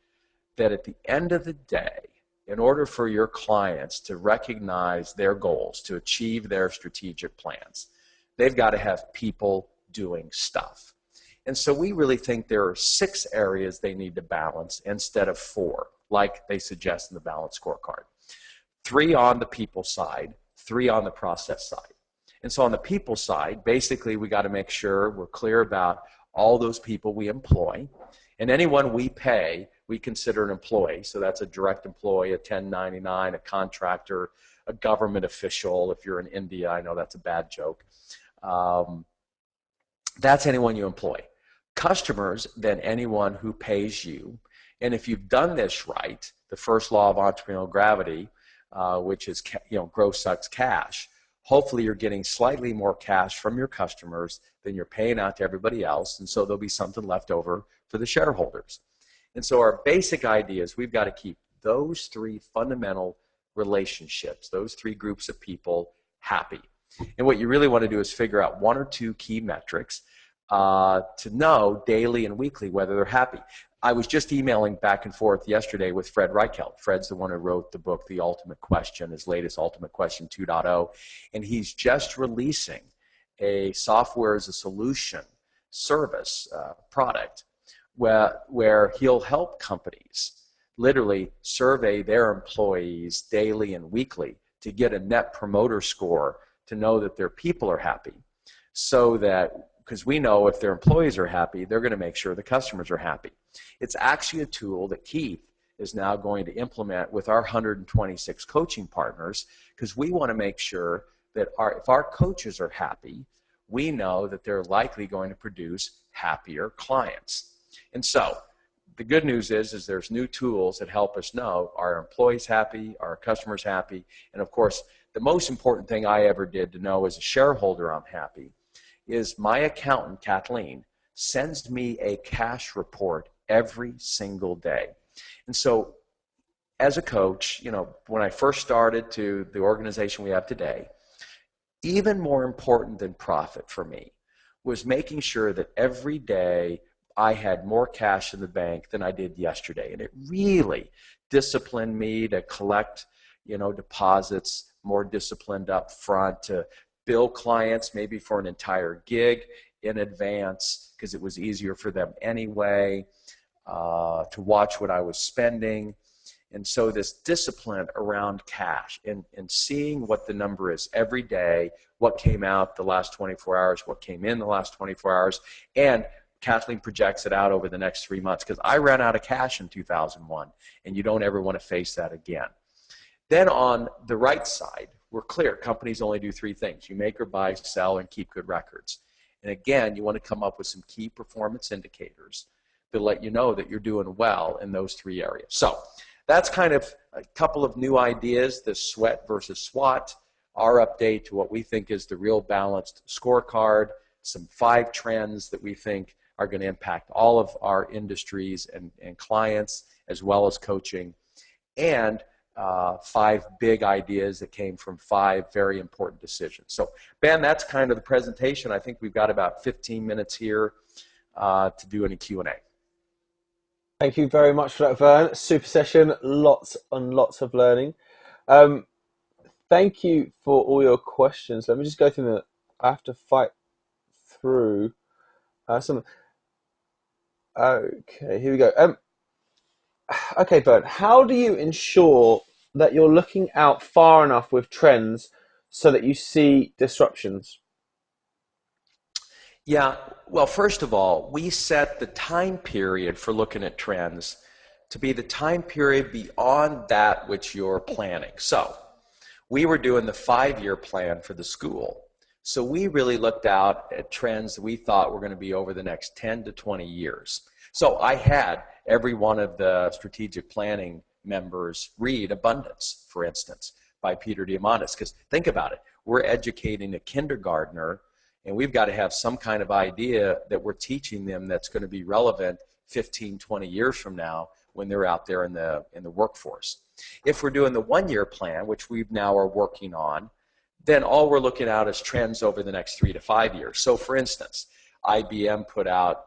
that at the end of the day, in order for your clients to recognize their goals, to achieve their strategic plans, they've got to have people doing stuff. And so we really think there are 6 areas they need to balance instead of 4, like they suggest in the balanced scorecard. 3 on the people side, 3 on the process side. And so on the people side, basically we got to make sure we're clear about all those people we employ. And anyone we pay, we consider an employee. So that's a direct employee, a 1099, a contractor, a government official. If you're in India, I know that's a bad joke. That's anyone you employ. Customers, then anyone who pays you. And if you've done this right, the first law of entrepreneurial gravity, which is growth sucks cash, hopefully you're getting slightly more cash from your customers than you're paying out to everybody else, and so there'll be something left over for the shareholders. And so our basic idea is we've got to keep those 3 fundamental relationships, those 3 groups of people happy. And what you really want to do is figure out 1 or 2 key metrics to know daily and weekly whether they're happy. I was just emailing back and forth yesterday with Fred Reichelt. Fred's the one who wrote the book, The Ultimate Question, his latest Ultimate Question 2.0, and he's just releasing a software as a solution service product where he'll help companies literally survey their employees daily and weekly to get a net promoter score to know that their people are happy, so that, because we know if their employees are happy, they're going to make sure the customers are happy. It's actually a tool that Keith is now going to implement with our 126 coaching partners, because we want to make sure that if our coaches are happy, we know that they're likely going to produce happier clients. And so the good news is there's new tools that help us know, are our employees happy, are our customers happy, and of course the most important thing I ever did to know as a shareholder I'm happy is my accountant, Kathleen, sends me a cash report every single day. And so as a coach, when I first started to the organization we have today, even more important than profit for me was making sure that every day I had more cash in the bank than I did yesterday. And it really disciplined me to collect, deposits more disciplined up front, to bill clients maybe for an entire gig in advance because it was easier for them anyway, to watch what I was spending. And so this discipline around cash and seeing what the number is every day, what came out the last 24 hours, what came in the last 24 hours, and Kathleen projects it out over the next 3 months because I ran out of cash in 2001, and you don't ever want to face that again. Then on the right side, we're clear. Companies only do 3 things. You make or buy, sell, and keep good records. And again, you want to come up with some key performance indicators to let you know that you're doing well in those 3 areas. So that's kind of a couple of new ideas, the sweat versus SWOT, our update to what we think is the real balanced scorecard, some 5 trends that we think are going to impact all of our industries and clients, as well as coaching, and 5 big ideas that came from 5 very important decisions. So, Ben, that's kind of the presentation. I think we've got about 15 minutes here to do any Q&A. Thank you very much for that, Vern. Super session, lots and lots of learning. Thank you for all your questions. Let me just go through them. I have to fight through some. Okay, here we go. Okay, Vern, how do you ensure that you're looking out far enough with trends so that you see disruptions? Yeah, well, first of all, we set the time period for looking at trends to be the time period beyond that which you're planning. So we were doing the 5-year plan for the school. So we really looked out at trends that we thought were going to be over the next 10 to 20 years. So I had every one of the strategic planning members read Abundance, for instance, by Peter Diamandis. Because think about it, we're educating a kindergartner, and we've got to have some kind of idea that we're teaching them that's going to be relevant 15, 20 years from now when they're out there in the workforce. If we're doing the 1-year plan, which we now are working on, then all we're looking at is trends over the next 3 to 5 years. So for instance, IBM put out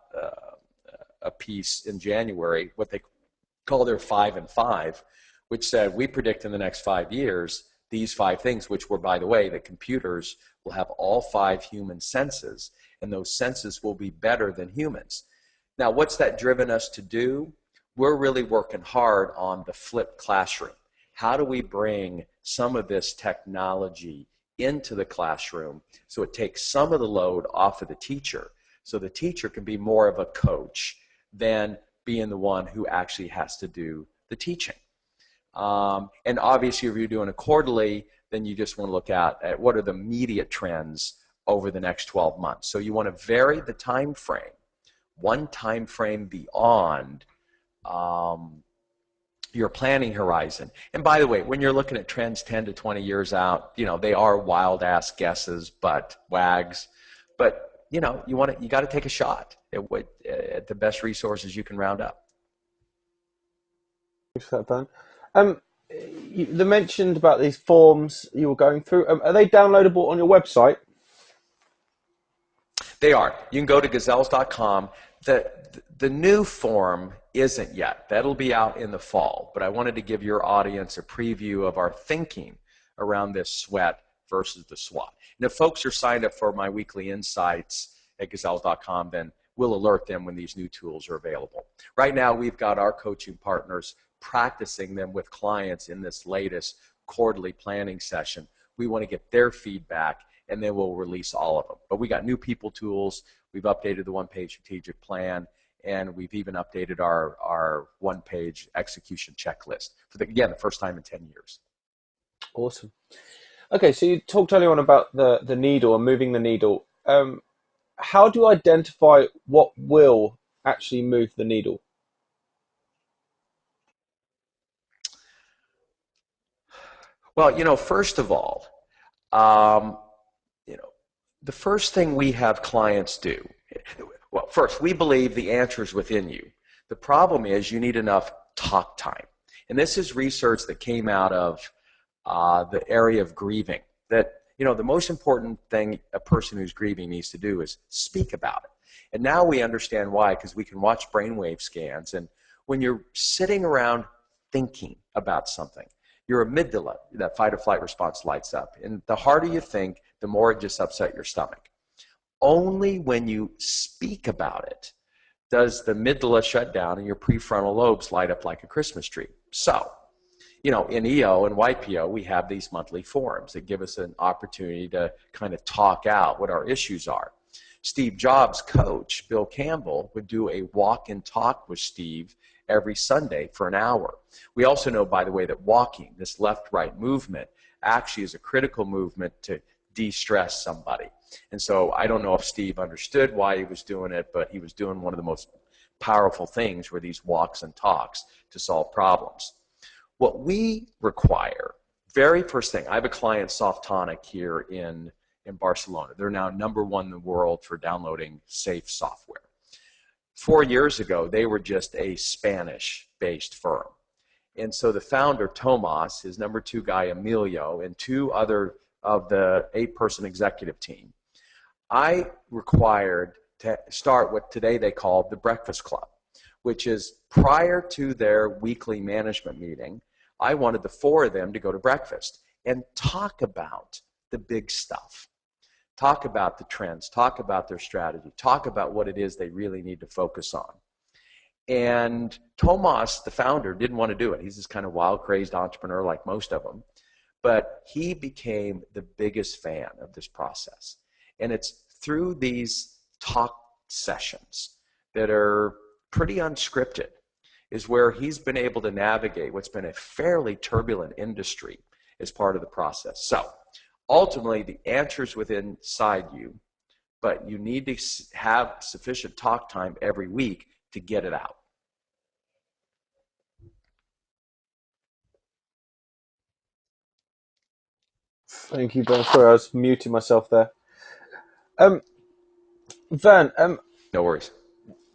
a piece in January, what they call their 5 and 5, which said we predict in the next 5 years these 5 things, which were, by the way, that computers will have all 5 human senses, and those senses will be better than humans. Now, what's that driven us to do? We're really working hard on the flipped classroom. How do we bring some of this technology into the classroom so it takes some of the load off of the teacher, so the teacher can be more of a coach than being the one who actually has to do the teaching. And obviously, if you're doing a quarterly, then you just want to look at what are the immediate trends over the next 12 months. So you want to vary the time frame, one time frame beyond your planning horizon. And by the way, when you're looking at trends 10 to 20 years out, you know, they are wild ass guesses, but wags. But you know, you got to take a shot at the best resources you can round up. Thanks for that, Ben. You mentioned about these forms you were going through. Are they downloadable on your website? They are. You can go to gazelles.com. The new form isn't yet. That'll be out in the fall. But I wanted to give your audience a preview of our thinking around this sweat versus the SWOT. And if folks are signed up for my weekly insights at gazelles.com, then we'll alert them when these new tools are available. Right now, we've got our coaching partners practicing them with clients in this latest quarterly planning session. We want to get their feedback, and then we'll release all of them. But we got new people tools. We've updated the one-page strategic plan, and we've even updated our one-page execution checklist for the first time in 10 years. Awesome. Okay, so you talked earlier on about the needle and moving the needle. How do you identify what will actually move the needle? Well, you know, first of all, the first thing we have clients do, well, first, we believe the answer is within you. The problem is you need enough talk time. And this is research that came out of the area of grieving, that, you know, the most important thing a person who's grieving needs to do is speak about it. And now we understand why, because we can watch brainwave scans. And when you're sitting around thinking about something, your amygdala, that fight or flight response, lights up. And the harder you think, the more it just upsets your stomach. Only when you speak about it does the amygdala shut down and your prefrontal lobes light up like a Christmas tree. So, in EO and YPO, we have these monthly forums that give us an opportunity to kind of talk out what our issues are. Steve Jobs' coach, Bill Campbell, would do a walk and talk with Steve every Sunday for an hour. We also know, by the way, that walking, this left-right movement, actually is a critical movement to de-stress somebody. And so I don't know if Steve understood why he was doing it, but he was doing one of the most powerful things were these walks and talks to solve problems. What we require, very first thing, I have a client, Softonic, here in Barcelona. They're now #1 in the world for downloading safe software. 4 years ago, they were just a Spanish-based firm. And so the founder, Tomas, his #2 guy, Emilio, and 2 other of the 8-person executive team, I required to start what today they call the Breakfast Club, which is prior to their weekly management meeting, I wanted the 4 of them to go to breakfast and talk about the big stuff. Talk about the trends, talk about their strategy, talk about what it is they really need to focus on. And Tomas, the founder, didn't want to do it. He's this kind of wild, crazed entrepreneur like most of them. But he became the biggest fan of this process. And it's through these talk sessions that are pretty unscripted is where he's been able to navigate what's been a fairly turbulent industry as part of the process. So ultimately, the answer is within inside you, but you need to have sufficient talk time every week to get it out. Thank you, Ben. Sorry, I was muting myself there. Vern, No worries.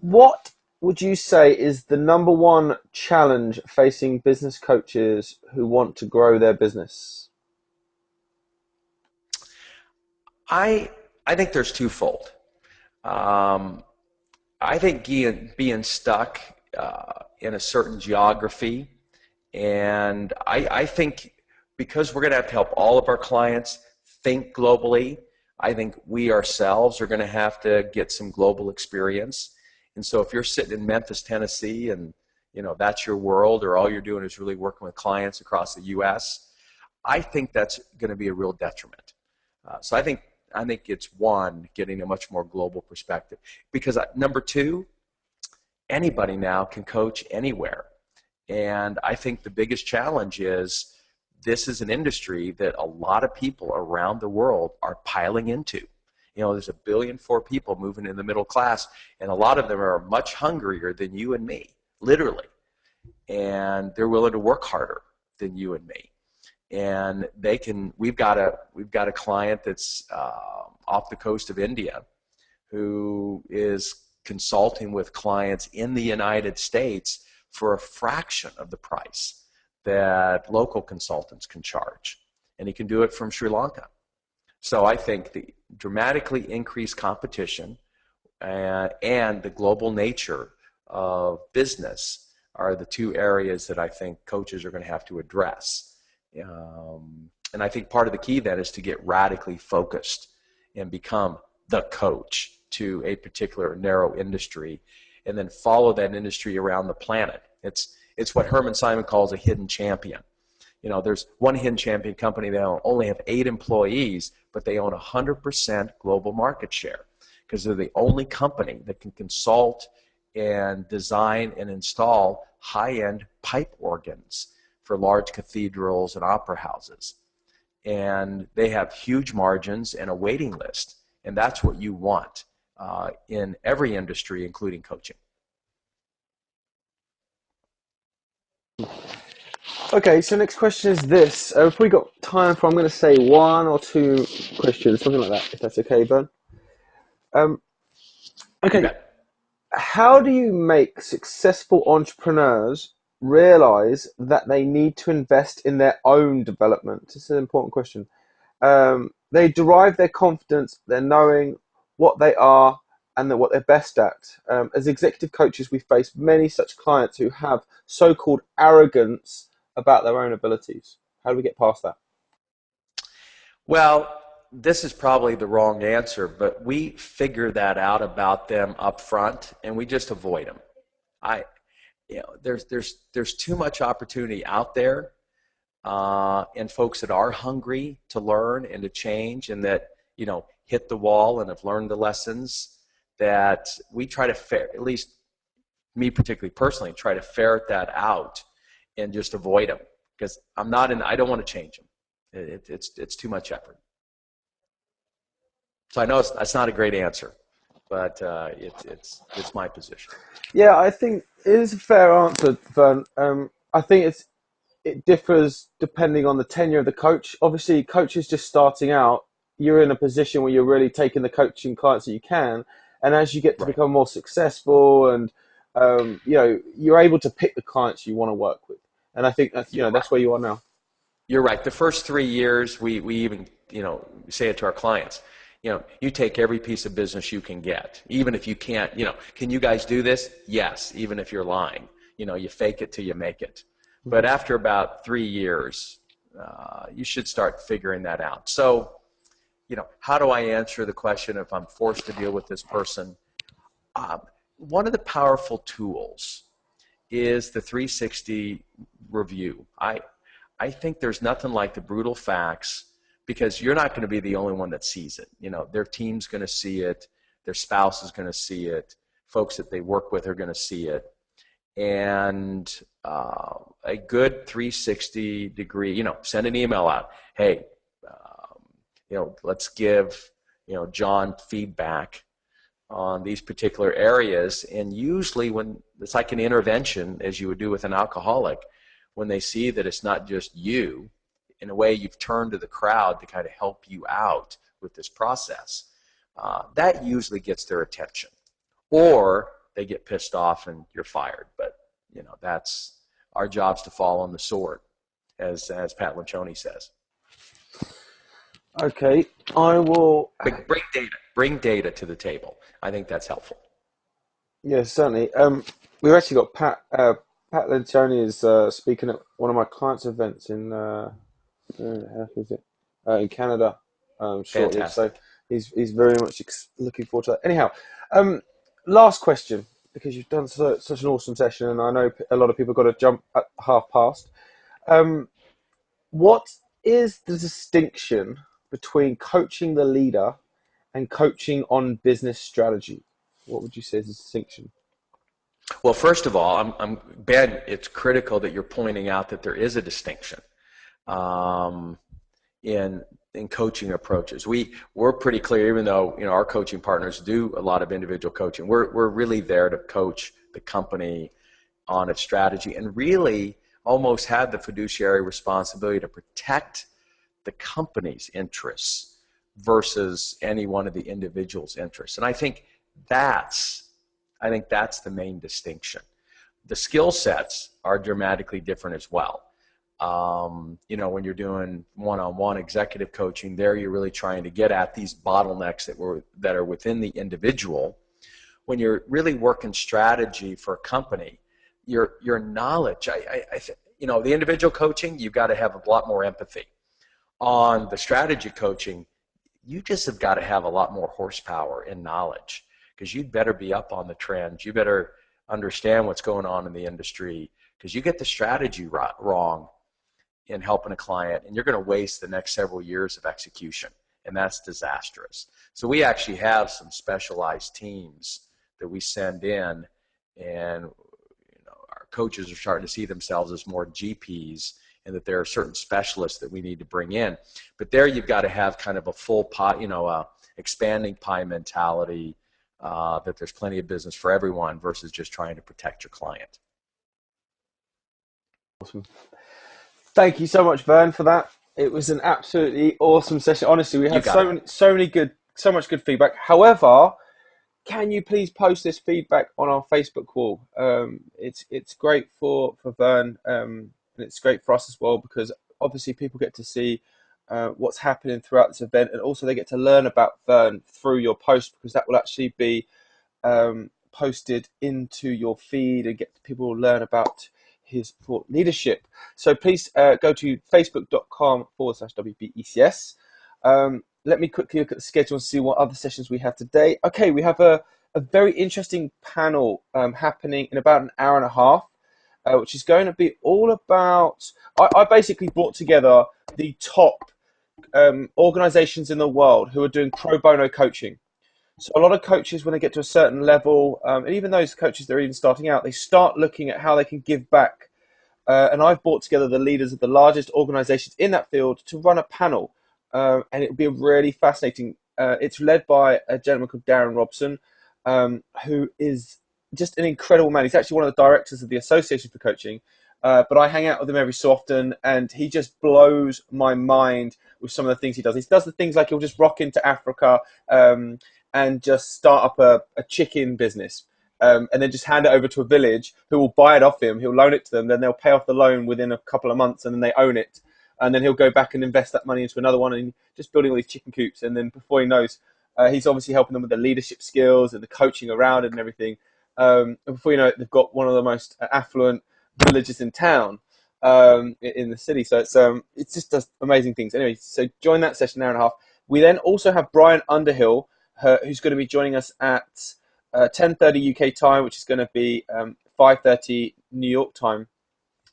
what would you say is the #1 challenge facing business coaches who want to grow their business? I think there's twofold. I think being stuck in a certain geography, and I think because we're going to have to help all of our clients think globally, I think we ourselves are going to have to get some global experience. And so if you're sitting in Memphis, Tennessee, and that's your world, or all you're doing is really working with clients across the U.S., I think that's going to be a real detriment. So I think it's one, getting a much more global perspective. Because #2, anybody now can coach anywhere. And I think the biggest challenge is this is an industry that a lot of people around the world are piling into. There's 1.4 billion people moving in the middle class, and a lot of them are much hungrier than you and me, literally. And they're willing to work harder than you and me. And we've got a client that's off the coast of India who is consulting with clients in the United States for a fraction of the price that local consultants can charge. And he can do it from Sri Lanka. So I think the dramatically increased competition and the global nature of business are the 2 areas that I think coaches are going to have to address. And I think part of the key then is to get radically focused and become the coach to a particular narrow industry and then follow that industry around the planet. It's what Herman Simon calls a hidden champion. There's one hidden champion company that only have 8 employees, but they own 100% global market share because they're the only company that can consult and design and install high-end pipe organs for large cathedrals and opera houses. And they have huge margins and a waiting list. And that's what you want in every industry, including coaching. Okay, so next question is this. If we got time for, I'm going to say 1 or 2 questions, something like that, if that's okay, Ben. Okay, how do you make successful entrepreneurs realize that they need to invest in their own development? This is an important question. They derive their confidence, their knowing what they are and what they're best at. As executive coaches, we face many such clients who have so-called arrogance about their own abilities. How do we get past that? Well, this is probably the wrong answer, but we figure that out about them up front, and we just avoid them. I, there's too much opportunity out there, and folks that are hungry to learn and to change, and that hit the wall and have learned the lessons, that we try to at least me particularly personally, try to ferret that out and just avoid them, because I don't want to change them. It's too much effort. So I know that's not a great answer, but it's my position. Yeah, I think it is a fair answer, Vern. I think it differs depending on the tenure of the coach. Obviously, coaches just starting out, you're in a position where you're really taking the coaching clients that you can, and as you get to become more successful, and you're able to pick the clients you want to work with. And I think that's where you are now. You're right. The first 3 years, we even say it to our clients. You take every piece of business you can get, even if you can't. Can you guys do this? Yes, even if you're lying. You fake it till you make it. But after about 3 years, you should start figuring that out. So, how do I answer the question if I'm forced to deal with this person? One of the powerful tools is the 360 review. I think there's nothing like the brutal facts, because you're not going to be the only one that sees it. Their team's going to see it, their spouse is going to see it, folks that they work with are going to see it, and a good 360 degree. Send an email out. Hey, let's give John feedback on these particular areas. And usually, when it's like an intervention, as you would do with an alcoholic, when they see that it's not just you, in a way you've turned to the crowd to kind of help you out with this process, that usually gets their attention. Or they get pissed off and you're fired. But that's our job's to fall on the sword, as Pat Lencioni says. Okay, I will bring data to the table. I think that's helpful. Yeah, certainly. We've actually got Pat Lencioni is speaking at one of my clients' events in in Canada shortly. Fantastic. So he's very much looking forward to that. Anyhow, last question, because you've done such an awesome session, and I know a lot of people got to jump at past. What is the distinction between coaching the leader and coaching on business strategy? What would you say is the distinction? Well, first of all, Ben, it's critical that you're pointing out that there is a distinction in coaching approaches. We're pretty clear, even though our coaching partners do a lot of individual coaching. We're really there to coach the company on its strategy, and really almost have the fiduciary responsibility to protect the company's interests versus any one of the individual's interests. And I think that's the main distinction. The skill sets are dramatically different as well. When you're doing one-on-one executive coaching, there you're really trying to get at these bottlenecks that are within the individual. When you're really working strategy for a company, your knowledge, the individual coaching, you've got to have a lot more empathy. On the strategy coaching, you just have got to have a lot more horsepower and knowledge, because you'd better be up on the trends. You better understand what's going on in the industry, because you get the strategy wrong in helping a client, and you're going to waste the next several years of execution, and that's disastrous. So we actually have some specialized teams that we send in, and our coaches are starting to see themselves as more GPs, and that there are certain specialists that we need to bring in. But there you've got to have kind of a full pie, expanding pie mentality, that there's plenty of business for everyone versus just trying to protect your client. Awesome. Thank you so much, Vern, for that. It was an absolutely awesome session. Honestly, we had so much good feedback. However, can you please post this feedback on our Facebook wall? It's great for Vern, and it's great for us as well, because obviously people get to see what's happening throughout this event, and also they get to learn about Vern through your post, because that will actually be posted into your feed, and people will learn about his thought leadership. So please go to facebook.com/WBECS. Let me quickly look at the schedule and see what other sessions we have today. Okay, we have a very interesting panel happening in about an hour and a half, which is going to be all about, I basically brought together the top organizations in the world who are doing pro bono coaching. So a lot of coaches, when they get to a certain level, and even those coaches that are even starting out, they start looking at how they can give back. And I've brought together the leaders of the largest organizations in that field to run a panel. And it'll be really fascinating. It's led by a gentleman called Darren Robson, who is just an incredible man. He's actually one of the directors of the Association for Coaching. But I hang out with him every so often, and he just blows my mind with some of the things he does. He does the things like he'll just rock into Africa and just start up a chicken business, and then just hand it over to a village who will buy it off him. He'll loan it to them, then they'll pay off the loan within a couple of months, and then they own it. And then he'll go back and invest that money into another one, and just building all these chicken coops. And then before he knows, he's obviously helping them with the leadership skills and the coaching around it and everything. And before you know it, they've got one of the most affluent villages in town, in the city. So it's just does amazing things. Anyway, so join that session, an hour and a half. We then also have Brian Underhill, who's going to be joining us at 10:30 UK time, which is going to be 5:30 New York time.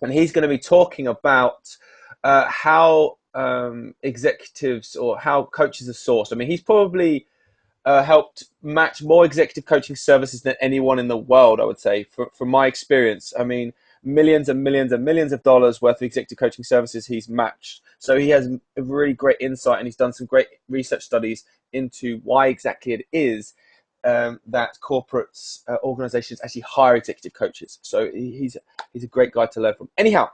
And he's going to be talking about how executives or how coaches are sourced. I mean, he's probably helped match more executive coaching services than anyone in the world, I would say, from my experience. I mean, millions and millions and millions of dollars worth of executive coaching services he's matched. So he has a really great insight, and he's done some great research studies into why exactly it is that corporates, organizations actually hire executive coaches. So he's a great guy to learn from. Anyhow,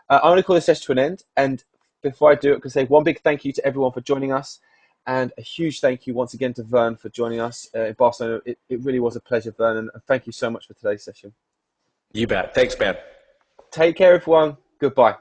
I'm going to call this session to an end. And before I do it, I can say one big thank you to everyone for joining us. And a huge thank you once again to Vern for joining us in Barcelona. It really was a pleasure, Vern, and thank you so much for today's session. You bet. Thanks, man. Take care, everyone. Goodbye.